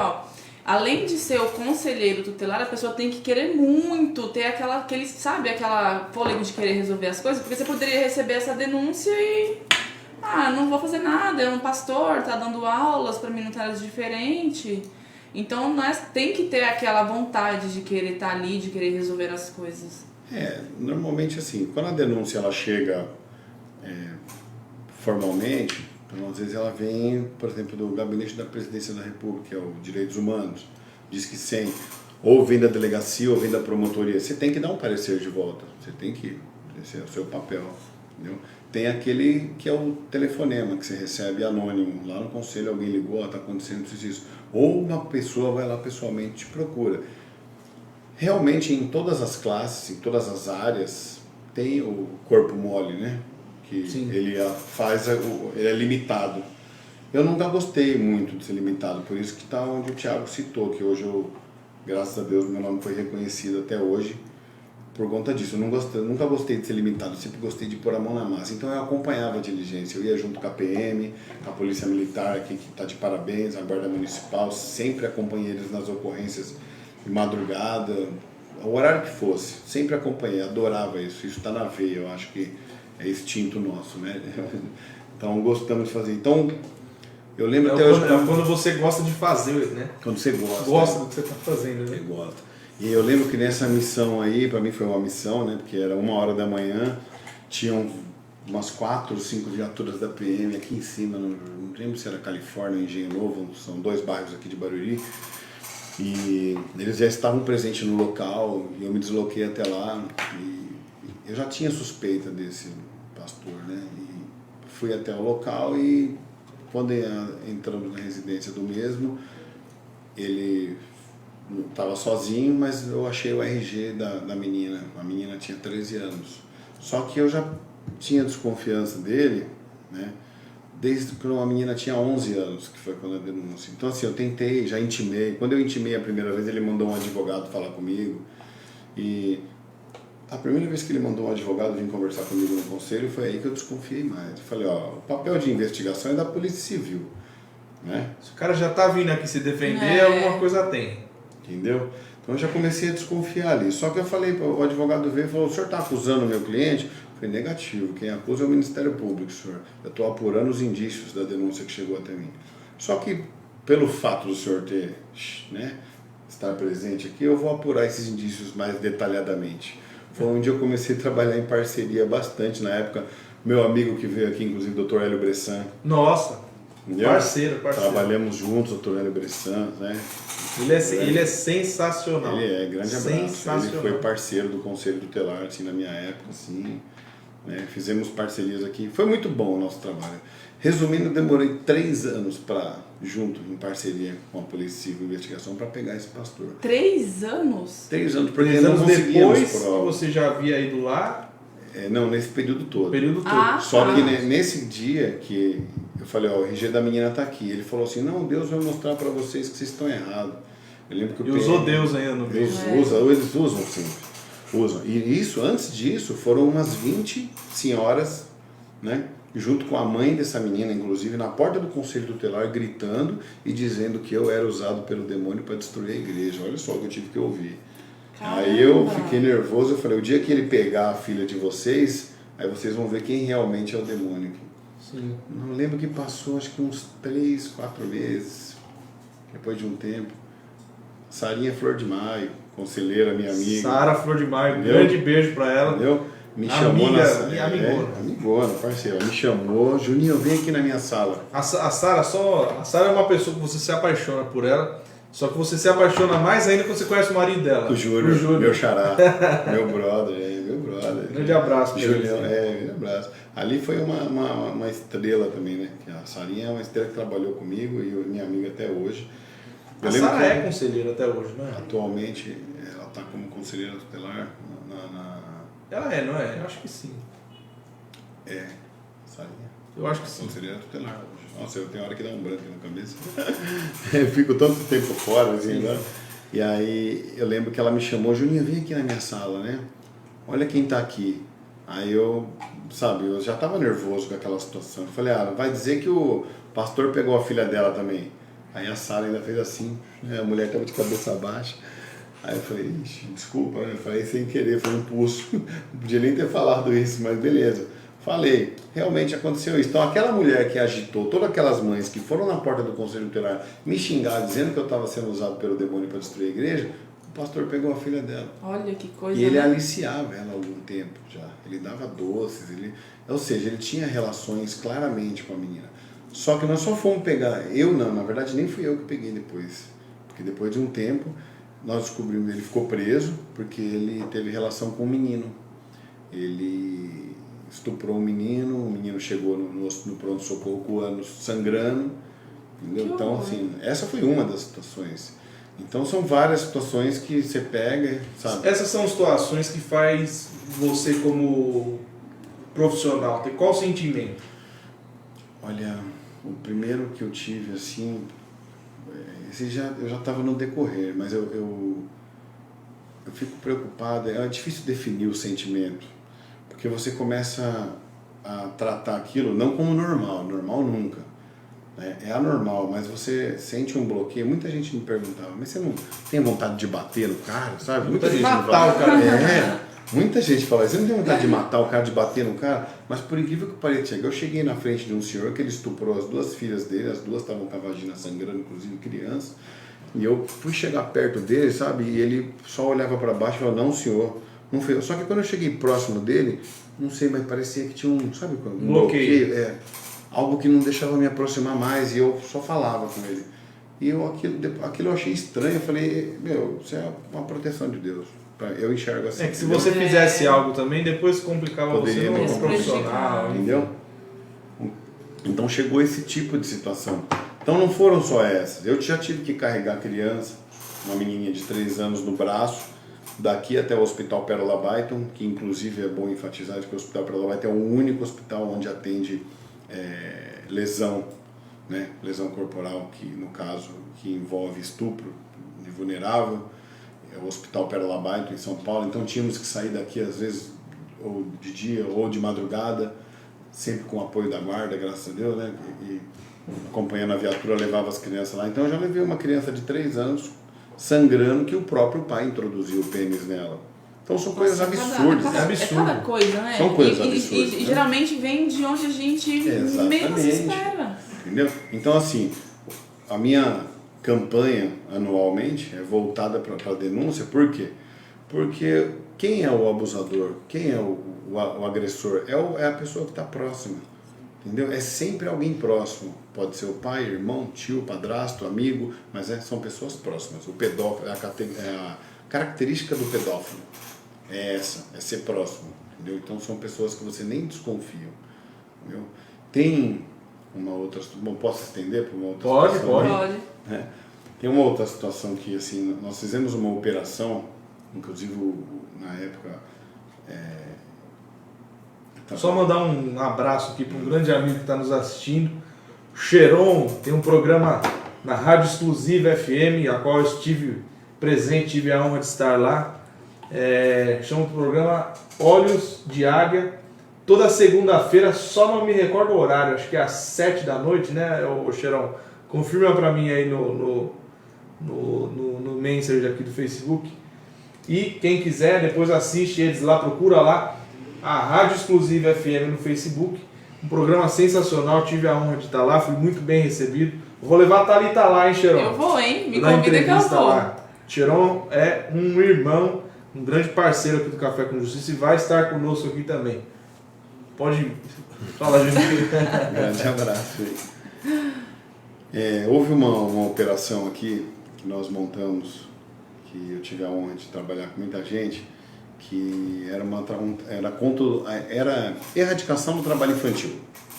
além de ser o conselheiro tutelar, a pessoa tem que querer muito, ter aquela fôlego de querer resolver as coisas, porque você poderia receber essa denúncia e não vou fazer nada, é um pastor, tá dando aulas, pra mim não tá nada diferente. Então nós tem que ter aquela vontade de querer estar ali, de querer resolver as coisas. Normalmente assim, quando a denúncia ela chega formalmente, então às vezes ela vem, por exemplo, do Gabinete da Presidência da República, que é o Direitos Humanos, diz que sim, ou vem da delegacia ou vem da promotoria, você tem que dar um parecer de volta, você tem que, esse é o seu papel, entendeu? Tem aquele que é o telefonema que você recebe anônimo, lá no conselho alguém ligou, está acontecendo isso, ou uma pessoa vai lá pessoalmente e te procura. Realmente em todas as classes, em todas as áreas, tem o corpo mole, né? Que ele é limitado. Eu nunca gostei muito de ser limitado, por isso que está onde o Thiago citou, que hoje graças a Deus, meu nome foi reconhecido até hoje por conta disso. Eu nunca gostei de ser limitado, sempre gostei de pôr a mão na massa. Então eu acompanhava a diligência, eu ia junto com a PM, a Polícia Militar, que está de parabéns, a Guarda Municipal, sempre acompanhei eles nas ocorrências de madrugada, o horário que fosse, sempre acompanhei, adorava isso está na veia, eu acho que é instinto nosso, né? Então gostamos de fazer. Então, eu lembro até hoje... Quando você gosta de fazer, né? Quando você gosta. Gosta do que você está fazendo, né? Você gosta. E eu lembro que nessa missão aí, para mim foi uma missão, né? Porque era 1h da manhã, tinham umas 4 ou 5 viaturas da PM aqui em cima, não lembro se era Califórnia ou Engenho Novo, são 2 bairros aqui de Barueri. E eles já estavam presentes no local, e eu me desloquei até lá, e eu já tinha suspeita desse pastor, né? E fui até o local e quando entramos na residência do mesmo, ele estava sozinho, mas eu achei o RG da menina. A menina tinha 13 anos. Só que eu já tinha desconfiança dele, né? Desde que a menina tinha 11 anos, que foi quando a denúncia. Então assim, eu tentei, já intimei. Quando eu intimei a primeira vez, ele mandou um advogado falar comigo. E a primeira vez que ele mandou um advogado vir conversar comigo no conselho, foi aí que eu desconfiei mais. Eu falei, o papel de investigação é da Polícia Civil, né? Se o cara já tá vindo aqui se defender, alguma coisa tem. Entendeu? Então eu já comecei a desconfiar ali. Só que eu falei, o advogado veio e falou, o senhor está acusando o meu cliente? Eu falei, negativo, quem acusa é o Ministério Público, senhor. Eu estou apurando os indícios da denúncia que chegou até mim. Só que, pelo fato do senhor estar presente aqui, eu vou apurar esses indícios mais detalhadamente. Foi onde eu comecei a trabalhar em parceria bastante na época. Meu amigo que veio aqui, inclusive, o Dr. Hélio Bressan. Nossa, parceiro. Trabalhamos juntos, o Dr. Hélio Bressan, né? Ele é sensacional. Ele é, grande abraço. Sensacional. Ele foi parceiro do Conselho Tutelar, assim, na minha época, assim, né? Fizemos parcerias aqui. Foi muito bom o nosso trabalho. Resumindo, eu demorei 3 anos junto, em parceria com a Polícia Civil Investigação, para pegar esse pastor. 3 anos? 3 anos, porque 3 anos não conseguíamos depois que você já havia ido lá? Não, nesse período todo. Só que nesse dia que eu falei, o RG da menina tá aqui, ele falou assim, não, Deus vai mostrar para vocês que vocês estão errados. Eu lembro que o usou Deus ainda no Deus eles usam sim. Usam. E isso, antes disso, foram umas 20 senhoras, né, junto com a mãe dessa menina, inclusive, na porta do Conselho Tutelar, gritando e dizendo que eu era usado pelo demônio para destruir a igreja. Olha só o que eu tive que ouvir. Caramba. Aí eu fiquei nervoso, eu falei, o dia que ele pegar a filha de vocês, aí vocês vão ver quem realmente é o demônio. Sim. Não lembro que passou, acho que uns 3, 4 meses, depois de um tempo. Sarinha Flor de Maio, conselheira, minha amiga. Sara Flor de Maio, grande beijo pra ela. Entendeu? me chamou amigona. Amigona, parceiro. Me chamou, Juninho, vem aqui na minha sala. A Sara é uma pessoa que você se apaixona por ela, só que você se apaixona mais ainda quando você conhece o marido dela. O Júlio, meu xará, meu brother. Grande abraço pra Julião, grande abraço. Ali foi uma estrela também, né? A Sarinha é uma estrela que trabalhou comigo e minha amiga até hoje. A Sara é conselheira até hoje, não é? Atualmente, ela está como conselheira tutelar Ela é, não é? Eu acho que sim. Sarinha. Eu acho que sim. Conselheira tutelar hoje. Nossa, eu tenho hora que dá um branco na cabeça. Eu fico tanto tempo fora, assim, né? E aí eu lembro que ela me chamou, Juninho, vem aqui na minha sala, né? Olha quem tá aqui. Aí eu já tava nervoso com aquela situação. Eu falei, vai dizer que o pastor pegou a filha dela também. Aí a Sara ainda fez assim, a mulher tava de cabeça baixa. Aí eu falei, desculpa, né? Eu falei sem querer, foi um impulso. Não podia nem ter falado isso, mas beleza. Falei, realmente aconteceu isso. Então aquela mulher que agitou, todas aquelas mães que foram na porta do conselho tutelar me xingar, dizendo que eu estava sendo usado pelo demônio para destruir a igreja, o pastor pegou a filha dela. Olha que coisa. E ele aliciava ela há algum tempo já. Ele dava doces, ou seja, ele tinha relações claramente com a menina. Só que nós só fomos pegar, na verdade nem fui eu que peguei depois. Porque depois de um tempo, nós descobrimos, ele ficou preso porque ele teve relação com um menino. Ele estuprou o menino chegou no pronto-socorro com o ânus sangrando. Entendeu? Então, assim, essa foi uma das situações. Então são várias situações que você pega, sabe? Essas são situações que faz você como profissional ter qual sentimento? Olha, o primeiro que eu tive, assim, eu já estava no decorrer, mas eu fico preocupado, é difícil definir o sentimento, porque você começa a tratar aquilo não como normal nunca. É anormal, mas você sente um bloqueio. Muita gente me perguntava, mas você não tem vontade de bater no cara, sabe? Muita gente matar o cara. Muita gente fala, você não tem vontade de matar o cara, de bater no cara? Mas por incrível que pareça, eu cheguei na frente de um senhor que ele estuprou as duas filhas dele, as duas estavam com a vagina sangrando, inclusive crianças, e eu fui chegar perto dele, sabe? E ele só olhava para baixo e falava, não senhor, não foi eu. Só que quando eu cheguei próximo dele, não sei, mas parecia que tinha um bloqueio. Algo que não deixava me aproximar mais, e eu só falava com ele. E aquilo eu achei estranho, eu falei, isso é uma proteção de Deus. Eu enxergo assim. É que se você fizesse algo também, depois complicava você como profissional. Entendeu? Então chegou esse tipo de situação. Então não foram só essas. Eu já tive que carregar criança, uma menininha de 3 anos no braço, daqui até o Hospital Pérola Byton, que inclusive é bom enfatizar que o Hospital Pérola Byton é o único hospital onde atende lesão, né? Lesão corporal, que no caso que envolve estupro de vulnerável, é o Hospital Pérola Byton em São Paulo. Então tínhamos que sair daqui às vezes ou de dia ou de madrugada, sempre com o apoio da guarda, graças a Deus, né? E acompanhando a viatura, levava as crianças lá. Então eu já levei uma criança de 3 anos sangrando, que o próprio pai introduziu o pênis nela. Então são coisas absurdas. É cada coisa, né? São coisas absurdas. E geralmente vem de onde a gente menos espera. Entendeu? Então, assim, a minha campanha anualmente é voltada para a denúncia. Por quê? Porque quem é o abusador? Quem é o agressor? É a pessoa que está próxima. Entendeu? É sempre alguém próximo. Pode ser o pai, irmão, tio, padrasto, amigo, mas são pessoas próximas. O pedófilo é a característica do pedófilo. É ser próximo, entendeu? Então são pessoas que você nem desconfia, entendeu? Tem uma outra, posso estender para uma outra situação? Pode. Tem uma outra situação que, assim, nós fizemos uma operação, inclusive na época... Só mandar um abraço aqui para um grande amigo que está nos assistindo, Cheron, tem um programa na Rádio Exclusiva FM, a qual eu estive presente, tive a honra de estar lá. Chama o programa Olhos de Águia, toda segunda-feira, só não me recordo o horário, acho que é às 7 da noite, né, Cheirão? Confirma pra mim aí no Messenger aqui do Facebook. E quem quiser, depois assiste eles lá, procura lá a Rádio Exclusiva FM no Facebook. Um programa sensacional, tive a honra de estar lá, fui muito bem recebido. Vou levar a Thalita lá, hein, Cheirão? Eu vou, hein? Me convida que eu vou. Cheirão é um irmão um grande parceiro aqui do Café com Justiça e vai estar conosco aqui também. Pode falar, Júnior. Grande abraço aí. Houve uma operação aqui que nós montamos, que eu tive a honra de trabalhar com muita gente, que era erradicação do trabalho infantil,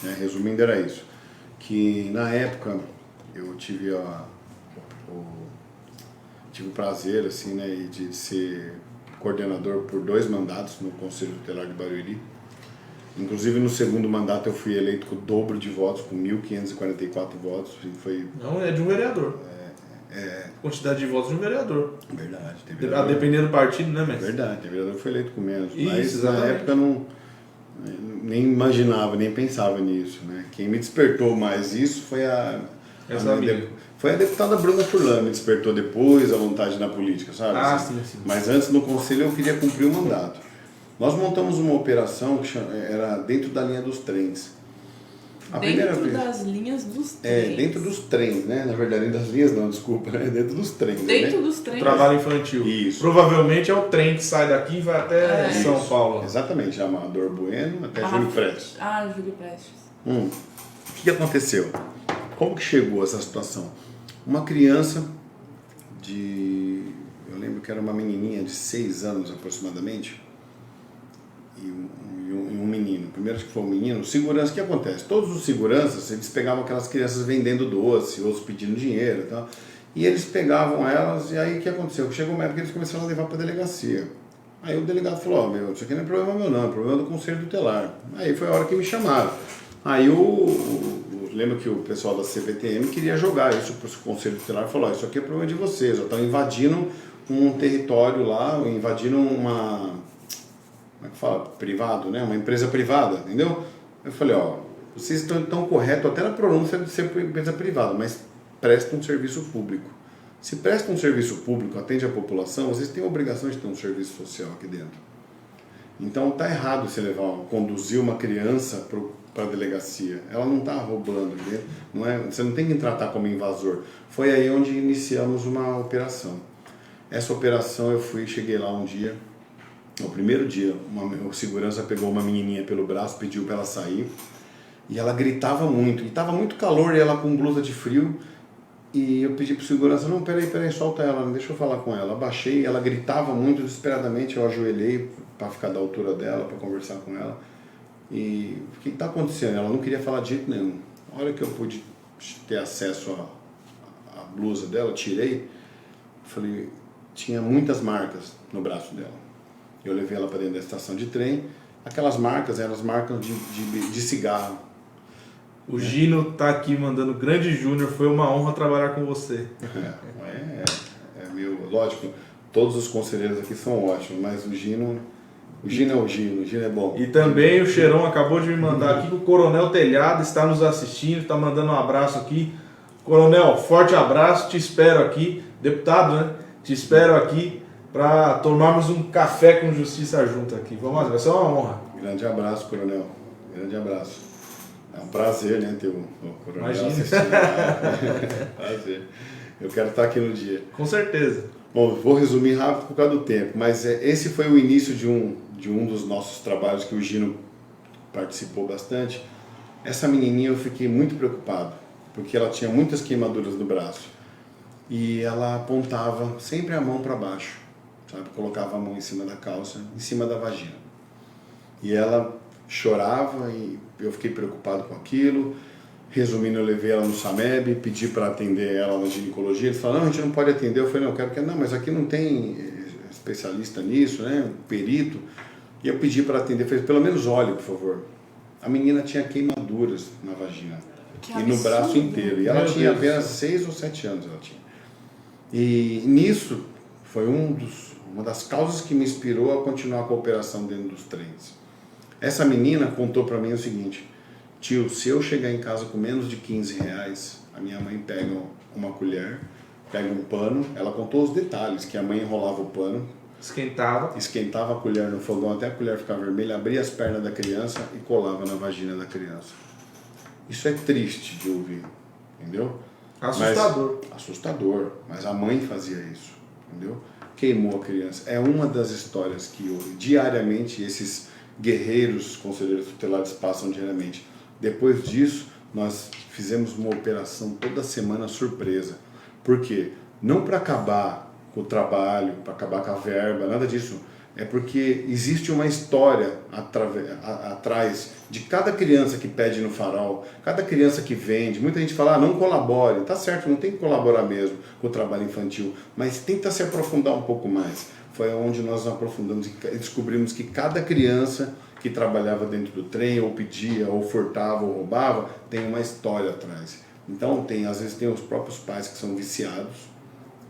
né? Resumindo, era isso. Que na época eu tive o prazer assim, né, de ser coordenador por 2 mandatos no Conselho Tutelar de Barueri. Inclusive no segundo mandato eu fui eleito com o dobro de votos, com 1.544 votos. Foi... Não, é de um vereador. Quantidade de votos de um vereador. Verdade. A depender do partido, né, mestre? Verdade, tem vereador que foi eleito com menos. Isso, mas exatamente. na época nem imaginava, nem pensava nisso, né? Quem me despertou mais isso foi foi a deputada Bruna Furlan, me despertou depois a vontade na política, sabe? Ah, Assim, sim. Mas antes no conselho eu queria cumprir o mandato. Nós montamos uma operação que era dentro da linha dos trens. Dentro das linhas dos trens. Dentro dos trens, né? Na verdade, das linhas não, desculpa, dentro dos trens. Dentro né? dos trens. Trabalho infantil. Isso. Provavelmente é o trem que sai daqui e vai até São Paulo. Exatamente, Amador Bueno até Júlio Prestes. Júlio Prestes. O que aconteceu? Como que chegou essa situação? Uma criança eu lembro que era uma menininha de 6 anos aproximadamente, e um menino. Primeiro acho que foi um menino. Segurança, o que acontece? Todos os seguranças, eles pegavam aquelas crianças vendendo doce, outros pedindo dinheiro e tal. E eles pegavam elas, e aí o que aconteceu? Chegou uma época que eles começaram a levar para a delegacia. Aí o delegado falou, isso aqui não é problema meu não, é problema do Conselho Tutelar. Aí foi a hora que me chamaram. Aí lembra que o pessoal da CPTM queria jogar isso para o Conselho Tutelar e falou, isso aqui é problema de vocês, estão invadindo um território lá, invadindo como é que fala? Privado, né? Uma empresa privada, entendeu? Eu falei, vocês estão corretos até na pronúncia de ser empresa privada, mas prestam um serviço público. Se prestam um serviço público, atende a população, vocês têm a obrigação de ter um serviço social aqui dentro. Então tá errado você conduzir uma criança para a delegacia. Ela não está roubando, você não tem que tratar como invasor. Foi aí onde iniciamos uma operação. Essa operação cheguei lá um dia. No primeiro dia, o segurança pegou uma menininha pelo braço, pediu para ela sair, e ela gritava muito, e estava muito calor, e ela com blusa de frio, e eu pedi para o segurança, não, peraí, solta ela, deixa eu falar com ela. Abaixei, ela gritava muito desesperadamente, eu ajoelhei para ficar da altura dela, para conversar com ela, e o que está acontecendo? Ela não queria falar de jeito nenhum. A hora que eu pude ter acesso à blusa dela, tirei, falei, tinha muitas marcas no braço dela. Eu levei ela para dentro da estação de trem. Aquelas marcas eram as marcas de cigarro. O Gino tá aqui mandando, grande Júnior, foi uma honra trabalhar com você. Lógico, todos os conselheiros aqui são ótimos, mas o Gino é bom. E também o Cheirão acabou de me mandar aqui que o Coronel Telhado está nos assistindo, está mandando um abraço aqui. Coronel, forte abraço, te espero aqui. Deputado, né? Te espero aqui para tomarmos um café com justiça junto aqui. Vamos lá, vai ser uma honra. Grande abraço, Coronel. Grande abraço. É um prazer, né, ter o Coronel assistindo. Prazer. Eu quero estar aqui no dia. Com certeza. Bom, vou resumir rápido por causa do tempo, mas esse foi o início de um dos nossos trabalhos que o Gino participou bastante. Essa menininha eu fiquei muito preocupado, porque ela tinha muitas queimaduras no braço. E ela apontava sempre a mão para baixo. Sabe, colocava a mão em cima da calça, em cima da vagina. E ela chorava e eu fiquei preocupado com aquilo. Resumindo, eu levei ela no SAMEB, pedi para atender ela na ginecologia. Eles falaram, não, a gente não pode atender. Eu falei, não, eu quero que... Não, mas aqui não tem especialista nisso, né, perito. E eu pedi para atender, falei, pelo menos olhe, por favor. A menina tinha queimaduras na vagina e no braço inteiro. E ela tinha apenas 6 ou 7 anos. Ela tinha. E nisso foi uma das causas que me inspirou a continuar com a operação dentro dos trens. Essa menina contou para mim o seguinte, tio, se eu chegar em casa com menos de R$15, a minha mãe pega uma colher, pega um pano, ela contou os detalhes, que a mãe enrolava o pano, esquentava a colher no fogão até a colher ficar vermelha, abria as pernas da criança e colava na vagina da criança. Isso é triste de ouvir, entendeu? Assustador. Assustador, mas a mãe fazia isso, entendeu? queimou a criança. É uma das histórias que diariamente esses guerreiros conselheiros tutelares passam diariamente. Depois disso, nós fizemos uma operação toda semana surpresa. Por quê? Não para acabar com o trabalho, para acabar com a verba, nada disso. É porque existe uma história atrás de cada criança que pede no farol, cada criança que vende. Muita gente fala, não colabore. Tá certo, não tem que colaborar mesmo com o trabalho infantil, mas tenta se aprofundar um pouco mais. Foi onde nós aprofundamos e descobrimos que cada criança que trabalhava dentro do trem, ou pedia, ou furtava, ou roubava, tem uma história atrás. Então, às vezes tem os próprios pais que são viciados,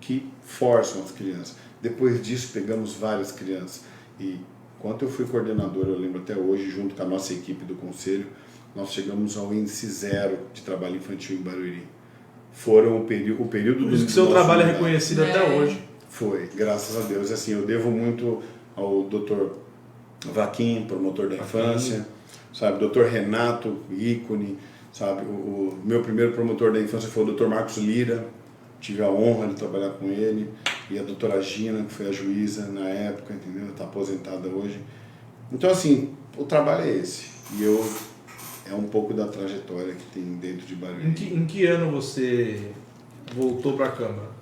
que forçam as crianças. Depois disso, pegamos várias crianças. E enquanto eu fui coordenador, eu lembro até hoje, junto com a nossa equipe do conselho, nós chegamos ao índice 0 de trabalho infantil em Barueri. Foram o período Por isso que seu trabalho é reconhecido até hoje. Foi, graças a Deus. Assim, eu devo muito ao Dr. Vaquim, promotor da infância, sabe, Dr. Renato, ícone, sabe, o meu primeiro promotor da infância foi o Dr. Marcos Lira, tive a honra de trabalhar com ele, e a doutora Gina, que foi a juíza na época, entendeu? Está aposentada hoje. Então, assim, o trabalho é esse. E é um pouco da trajetória que tem dentro de Barueri. Em que ano você voltou para a Câmara?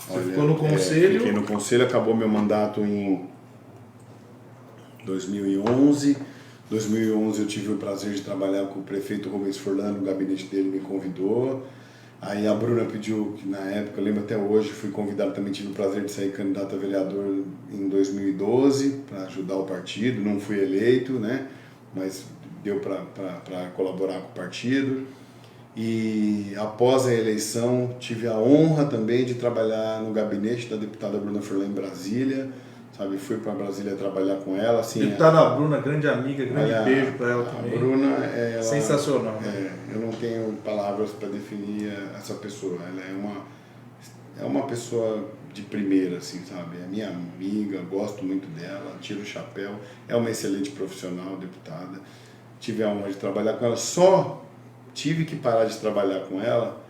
Você ficou no Conselho? Fiquei no Conselho, acabou meu mandato em 2011. 2011 eu tive o prazer de trabalhar com o prefeito Rubens Furlan, o gabinete dele me convidou. Aí a Bruna pediu, que na época, eu lembro até hoje, fui convidado também, tive o prazer de sair candidato a vereador em 2012 para ajudar o partido, não fui eleito, né? Mas deu para colaborar com o partido. E após a eleição, tive a honra também de trabalhar no gabinete da deputada Bruna Furlan em Brasília, sabe? Fui para Brasília trabalhar com ela. Assim, deputada Bruna, grande amiga, grande beijo para ela também. A Bruna, ela, sensacional. Eu não tenho palavras para definir essa pessoa. Ela é uma pessoa de primeira, assim, sabe? É minha amiga, gosto muito dela, tiro o chapéu. É uma excelente profissional, deputada. Tive a honra de trabalhar com ela. Só tive que parar de trabalhar com ela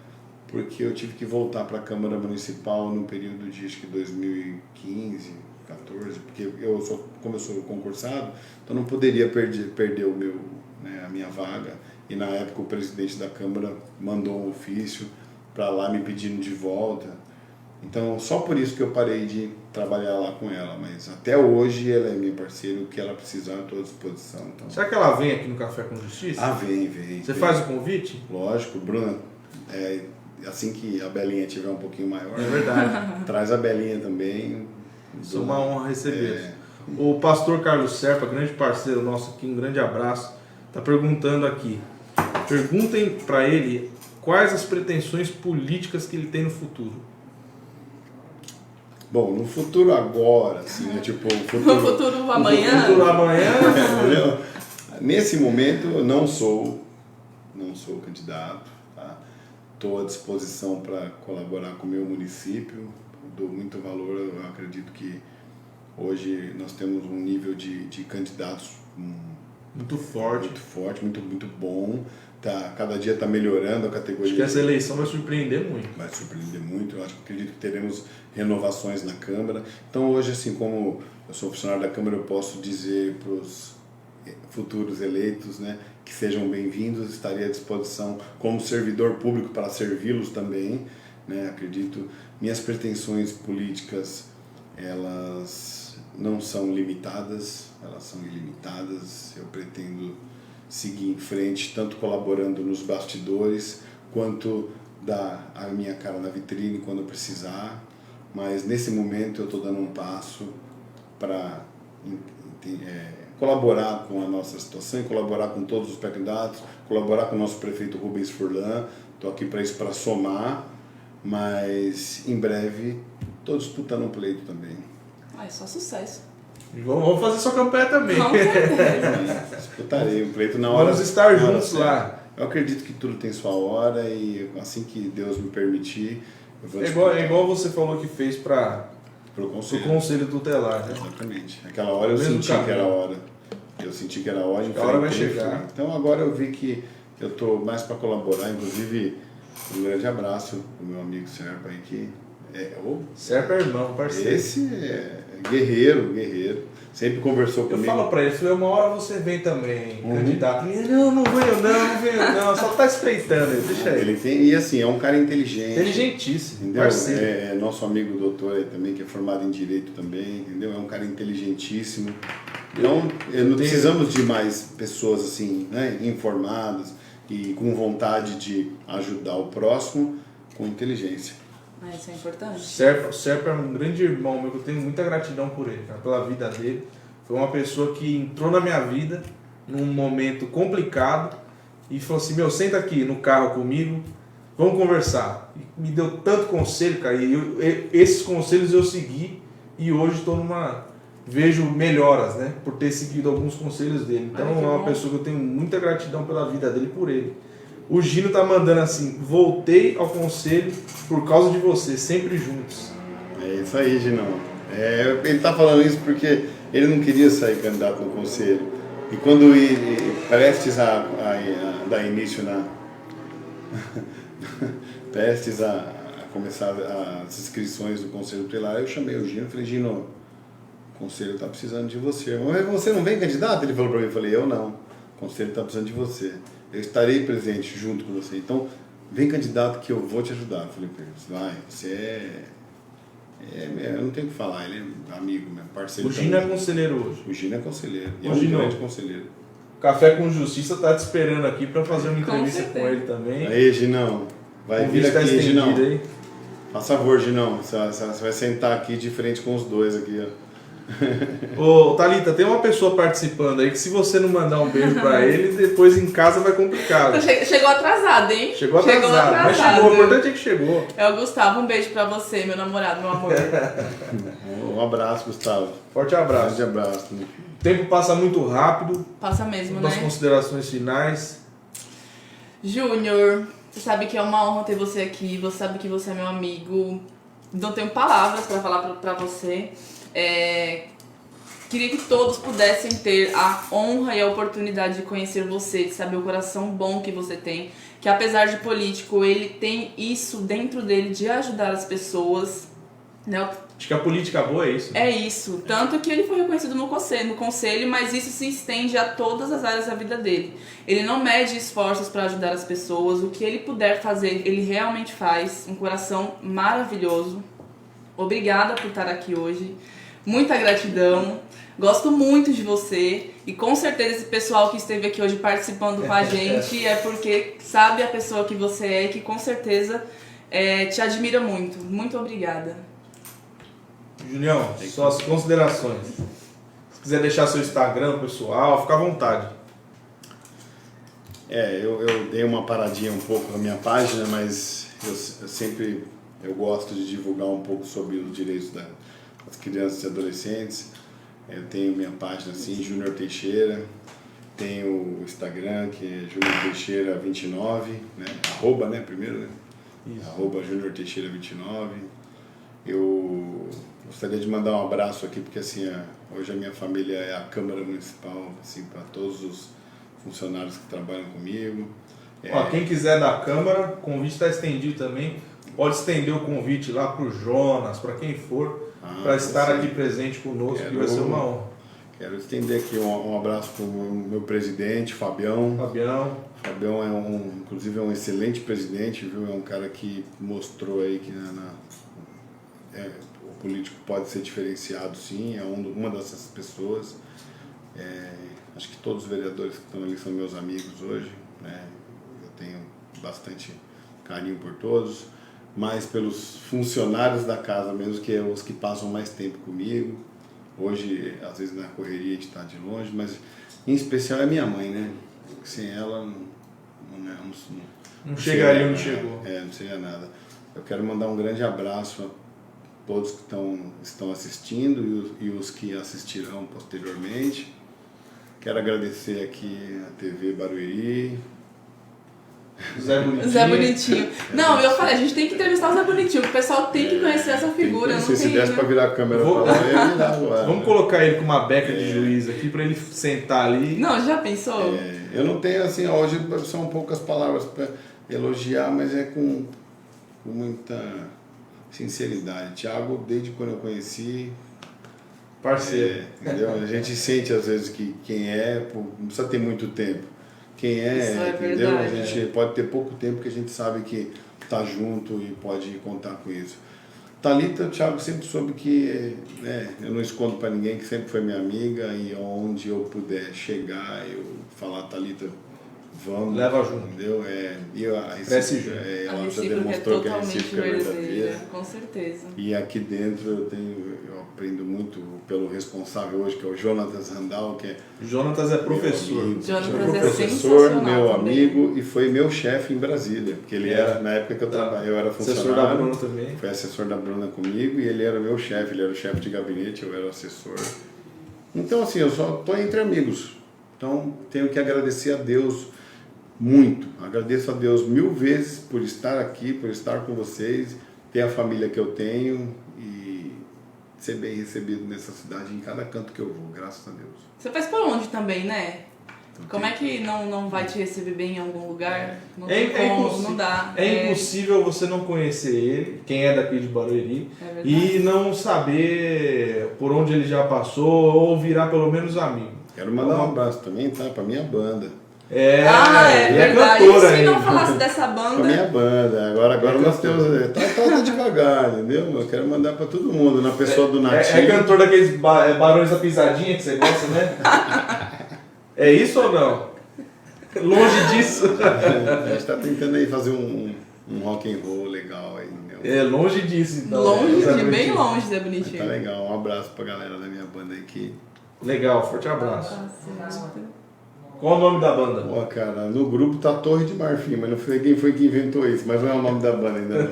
porque eu tive que voltar para a Câmara Municipal no período de, acho que 2015, 14, porque como eu sou concursado, então não poderia perder a minha vaga. E na época o presidente da Câmara mandou um ofício para lá me pedindo de volta. Então só por isso que eu parei de trabalhar lá com ela, mas até hoje ela é minha parceira, o que ela precisar eu estou à disposição. Então... Será que ela vem aqui no Café com Justiça? Ah, vem. Você faz o convite? Lógico, Bruna, assim que a Belinha tiver um pouquinho maior, é verdade. Traz a Belinha também. Isso é uma honra receber. O pastor Carlos Serpa, grande parceiro nosso aqui, um grande abraço, está perguntando aqui. Perguntem para ele quais as pretensões políticas que ele tem no futuro. Bom, no futuro agora, assim, né? Tipo, no futuro amanhã? No futuro amanhã. Nesse momento eu não sou candidato, tá? Estou à disposição para colaborar com o meu município, dou muito valor, eu acredito que hoje nós temos um nível de candidatos muito forte, muito bom. Cada dia está melhorando a categoria. Acho que essa eleição vai surpreender muito. Vai surpreender muito. Eu acredito que teremos renovações na Câmara. Então hoje, assim, como eu sou funcionário da Câmara, eu posso dizer para os futuros eleitos, né, que sejam bem-vindos. Estarei à disposição como servidor público para servi-los também, né? Acredito, minhas pretensões políticas, elas não são limitadas, elas são ilimitadas. Eu pretendo seguir em frente, tanto colaborando nos bastidores, quanto dar a minha cara na vitrine quando precisar. Mas nesse momento eu estou dando um passo para colaborar com a nossa situação, colaborar com todos os pré-candidatos, colaborar com o nosso prefeito Rubens Furlan. Estou aqui para isso, para somar, mas em breve estou disputando um pleito também. É só sucesso. Vamos fazer sua campanha também. Disputarei um pleito na hora. Vamos estar juntos lá. Eu acredito que tudo tem sua hora e assim que Deus me permitir, eu vou é igual você falou que fez para o Conselho Tutelar. Né? Exatamente. Aquela hora eu senti que era a hora. Eu senti que era a hora. A hora vai chegar. Então agora eu vi que eu estou mais para colaborar. Inclusive, um grande abraço para o meu amigo Serpa aí, que Serpa é irmão, parceiro. Esse é guerreiro. Sempre conversou Eu comigo. falo pra ele, falei, uma hora você vem também, candidato. Ele, não venho não, só tá espreitando ele, deixa ele. Ele tem, e assim, é um cara inteligente. Inteligentíssimo, Entendeu? parceiro. É nosso amigo doutor aí também, que é formado em Direito também, entendeu? É um cara inteligentíssimo. Não precisamos de mais pessoas assim, né, informadas e com vontade de ajudar o próximo com inteligência. Isso é importante. Serpa é um grande irmão meu, que eu tenho muita gratidão por ele, cara, pela vida dele. Foi uma pessoa que entrou na minha vida num momento complicado e falou assim, senta aqui no carro comigo, vamos conversar. E me deu tanto conselho, cara, e esses conselhos eu segui e hoje estou vejo melhoras, né, por ter seguido alguns conselhos dele. Então é uma pessoa que eu tenho muita gratidão pela vida dele e por ele. O Gino tá mandando assim, voltei ao conselho por causa de você, sempre juntos. É isso aí, Ginão. Ele tá falando isso porque ele não queria sair candidato no conselho. E quando prestes a dar início prestes a começar as inscrições do Conselho Tutelar, eu chamei o Gino e falei, Gino, o Conselho está precisando de você. Mas você não vem candidato? Ele falou para mim, eu falei, eu não. O Conselho está precisando de você. Eu estarei presente junto com você. Então, vem candidato que eu vou te ajudar. Eu falei para ele, você eu não tenho o que falar, ele é amigo, meu parceiro. O Gino é conselheiro hoje. O Gino é conselheiro. E O é um Gino. grande conselheiro. Café com Justiça tá te esperando aqui para fazer uma entrevista com ele também. Aí, Ginão. Vai vir tá aqui, Ginão. aí. Faça favor, Ginão. Você vai sentar aqui de frente com os dois aqui, ó. Ô, Thalita, tem uma pessoa participando aí que se você não mandar um beijo pra ele, depois em casa vai complicar. Chegou atrasado, hein? Chegou atrasado. Mas chegou, o importante é que chegou. É o Gustavo, um beijo pra você, meu namorado, meu amor. Um abraço, Gustavo. Forte abraço. Grande abraço. O tempo passa muito rápido. Passa mesmo, Das né? considerações finais. Júnior, você sabe que é uma honra ter você aqui, você sabe que você é meu amigo. Não tenho palavras pra falar pra você. Queria que todos pudessem ter a honra e a oportunidade de conhecer você, de saber o coração bom que você tem, que apesar de político, ele tem isso dentro dele de ajudar as pessoas, né? Acho que a política boa é isso. É isso, tanto que ele foi reconhecido no conselho, mas isso se estende a todas as áreas da vida dele. Ele não mede esforços para ajudar as pessoas, o que ele puder fazer, ele realmente faz, um coração maravilhoso. Obrigada por estar aqui hoje. Muita gratidão, gosto muito de você e com certeza esse pessoal que esteve aqui hoje participando com a gente é porque sabe a pessoa que você é e que com certeza te admira muito. Muito obrigada. Julião, suas considerações. Se quiser deixar seu Instagram pessoal, fica à vontade. Eu dei uma paradinha um pouco na minha página, mas eu gosto de divulgar um pouco sobre os direitos das crianças e adolescentes. Eu tenho minha página assim, Júnior Teixeira, tenho o Instagram que é Júnior Teixeira 29, né? Arroba, né? Primeiro, né? Isso. Arroba Júnior Teixeira 29. Eu gostaria de mandar um abraço aqui, porque assim, hoje a minha família é a Câmara Municipal, assim, para todos os funcionários que trabalham comigo. Quem quiser da Câmara, o convite está estendido também. Pode estender o convite lá para o Jonas, para quem for, para estar aqui presente conosco, que vai ser uma honra. Quero estender aqui um abraço para o meu presidente, Fabião. Fabião inclusive é um excelente presidente, viu? É um cara que mostrou aí que o político pode ser diferenciado, sim, é uma dessas pessoas. Acho que todos os vereadores que estão ali são meus amigos hoje, né? Eu tenho bastante carinho por todos, mas pelos funcionários da casa mesmo, que é os que passam mais tempo comigo. Hoje, às vezes na correria a gente está de longe, mas em especial é minha mãe, né? Sem ela não chegaria onde chegou. Não seria nada. Eu quero mandar um grande abraço a todos que estão assistindo e os que assistirão posteriormente. Quero agradecer aqui a TV Barueri. Zé Bonitinho. Não, eu falei, a gente tem que entrevistar o Zé Bonitinho, o pessoal tem que conhecer essa figura. Se desse para virar a câmera para lá, eu ia virar agora. Vamos colocar ele com uma beca de juiz aqui para ele sentar ali. Não, já pensou? Eu não tenho assim, hoje são poucas palavras para elogiar, mas é com muita sinceridade. Thiago, desde quando eu conheci, Parceiro. entendeu? A gente sente às vezes que quem pô, não precisa ter muito tempo. Quem Isso é entendeu? verdade, A gente pode ter pouco tempo que a gente sabe que tá junto e pode contar com isso. Thalita, o Thiago sempre soube que eu não escondo para ninguém, que sempre foi minha amiga, e onde eu puder chegar, eu falar, Thalita, vamos. Leva junto. Entendeu? E a A recíproca, ela já recíproca demonstrou que a totalmente recíproca é verdadeira. com certeza. E aqui dentro eu aprendo muito pelo responsável hoje, que é o Jonatas Randall, que é Jonatas é professor. meu amigo, Jonatas é é professor, sensacional meu também. amigo, e foi meu chefe em Brasília, porque ele era, na época que eu trabalhei, eu era Assessor da funcionário, Bruna também. foi assessor da Bruna comigo, e ele era meu chefe, ele era o chefe de gabinete, eu era o assessor. Então assim, eu só estou entre amigos, então tenho que agradecer a Deus muito, agradeço a Deus 1000 vezes por estar aqui, por estar com vocês, ter a família que eu tenho e ser bem recebido nessa cidade, em cada canto que eu vou, graças a Deus. Você faz por onde também, né? Como é que não vai te receber bem em algum lugar? Não tem como, não dá. É impossível você não conhecer ele, quem é daqui de Barueri, e não saber por onde ele já passou ou virar pelo menos amigo. Quero mandar um abraço também, tá? Pra minha banda. É verdade. cantora Se ainda. não falasse dessa Pra banda... minha banda. Agora nós temos... Tá devagar, entendeu? Eu quero mandar pra todo mundo, na pessoa do Natinho. É cantor daqueles Barões da Pisadinha que você gosta, né? É isso ou não? Longe disso. A gente tá tentando aí fazer um rock and roll legal aí, entendeu? É longe disso, então. Longe, Zé bem Bonitinho. longe, Zé Bonitinho. Tá legal. Um abraço pra galera da minha banda aí que... Legal, forte abraço. Qual o nome da banda? Pô, cara, no grupo tá Torre de Marfim, mas não sei quem foi que inventou isso, mas não é o nome da banda ainda não.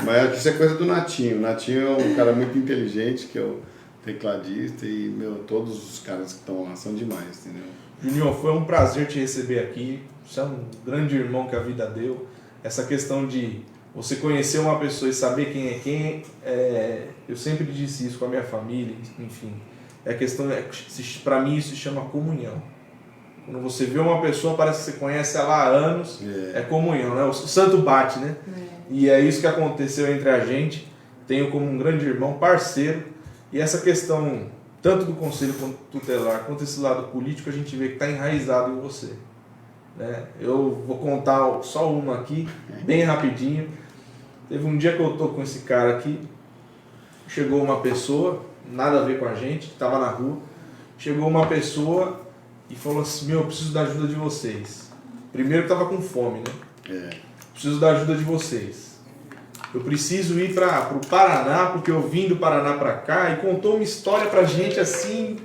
Mas acho que isso é coisa do Natinho. O Natinho é um cara muito inteligente, que é o tecladista, e, todos os caras que estão lá são demais, entendeu? Junior, foi um prazer te receber aqui. Você é um grande irmão que a vida deu. Essa questão de você conhecer uma pessoa e saber quem é quem, eu sempre disse isso com a minha família, enfim. A questão para mim isso se chama comunhão. Quando você vê uma pessoa, parece que você conhece ela há anos, é comunhão, né? O santo bate, né? E é isso que aconteceu entre a gente. Tenho como um grande irmão, parceiro, e essa questão, tanto do conselho tutelar quanto esse lado político, a gente vê que está enraizado em você. Né? Eu vou contar só uma aqui, bem rapidinho. Teve um dia que eu tô com esse cara aqui, chegou uma pessoa, nada a ver com a gente, estava na rua, chegou uma pessoa e falou assim, eu preciso da ajuda de vocês. Primeiro que estava com fome, né? Preciso da ajuda de vocês. Eu preciso ir para o Paraná, porque eu vim do Paraná para cá, e contou uma história pra gente assim,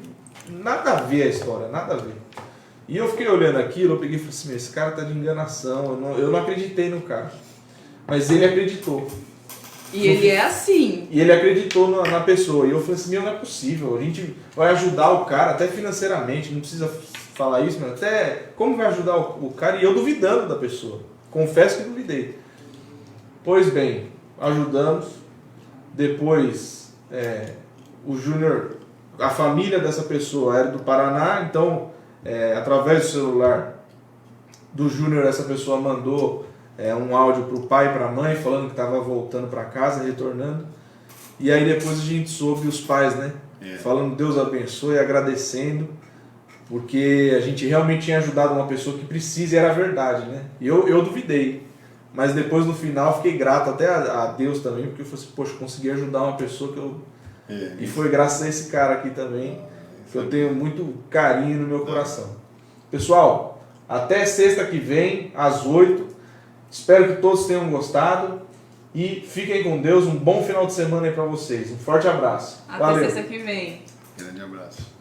nada a ver a história, nada a ver. E eu fiquei olhando aquilo, eu peguei e falei assim, esse cara tá de enganação, eu não acreditei no cara. Mas ele acreditou. E ele é assim. E ele acreditou na pessoa. E eu falei assim, não é possível, a gente vai ajudar o cara, até financeiramente, não precisa falar isso, mas até como vai ajudar o cara? E eu duvidando da pessoa. Confesso que duvidei. Pois bem, ajudamos. Depois, o Júnior, a família dessa pessoa era do Paraná, então, através do celular do Júnior, essa pessoa mandou um áudio para o pai e para a mãe, falando que estava voltando para casa, retornando. E aí depois a gente soube os pais, né? Falando Deus abençoe, agradecendo, porque a gente realmente tinha ajudado uma pessoa que precisa, e era verdade, né? E eu duvidei. Mas depois, no final, fiquei grato até a Deus também, porque eu falei assim, poxa, consegui ajudar uma pessoa que eu... E foi graças a esse cara aqui também, que eu tenho muito carinho no meu coração. Pessoal, até sexta que vem, às 8. Espero que todos tenham gostado. E fiquem com Deus. Um bom final de semana aí pra vocês. Um forte abraço. Até Valeu. sexta que vem. Grande abraço.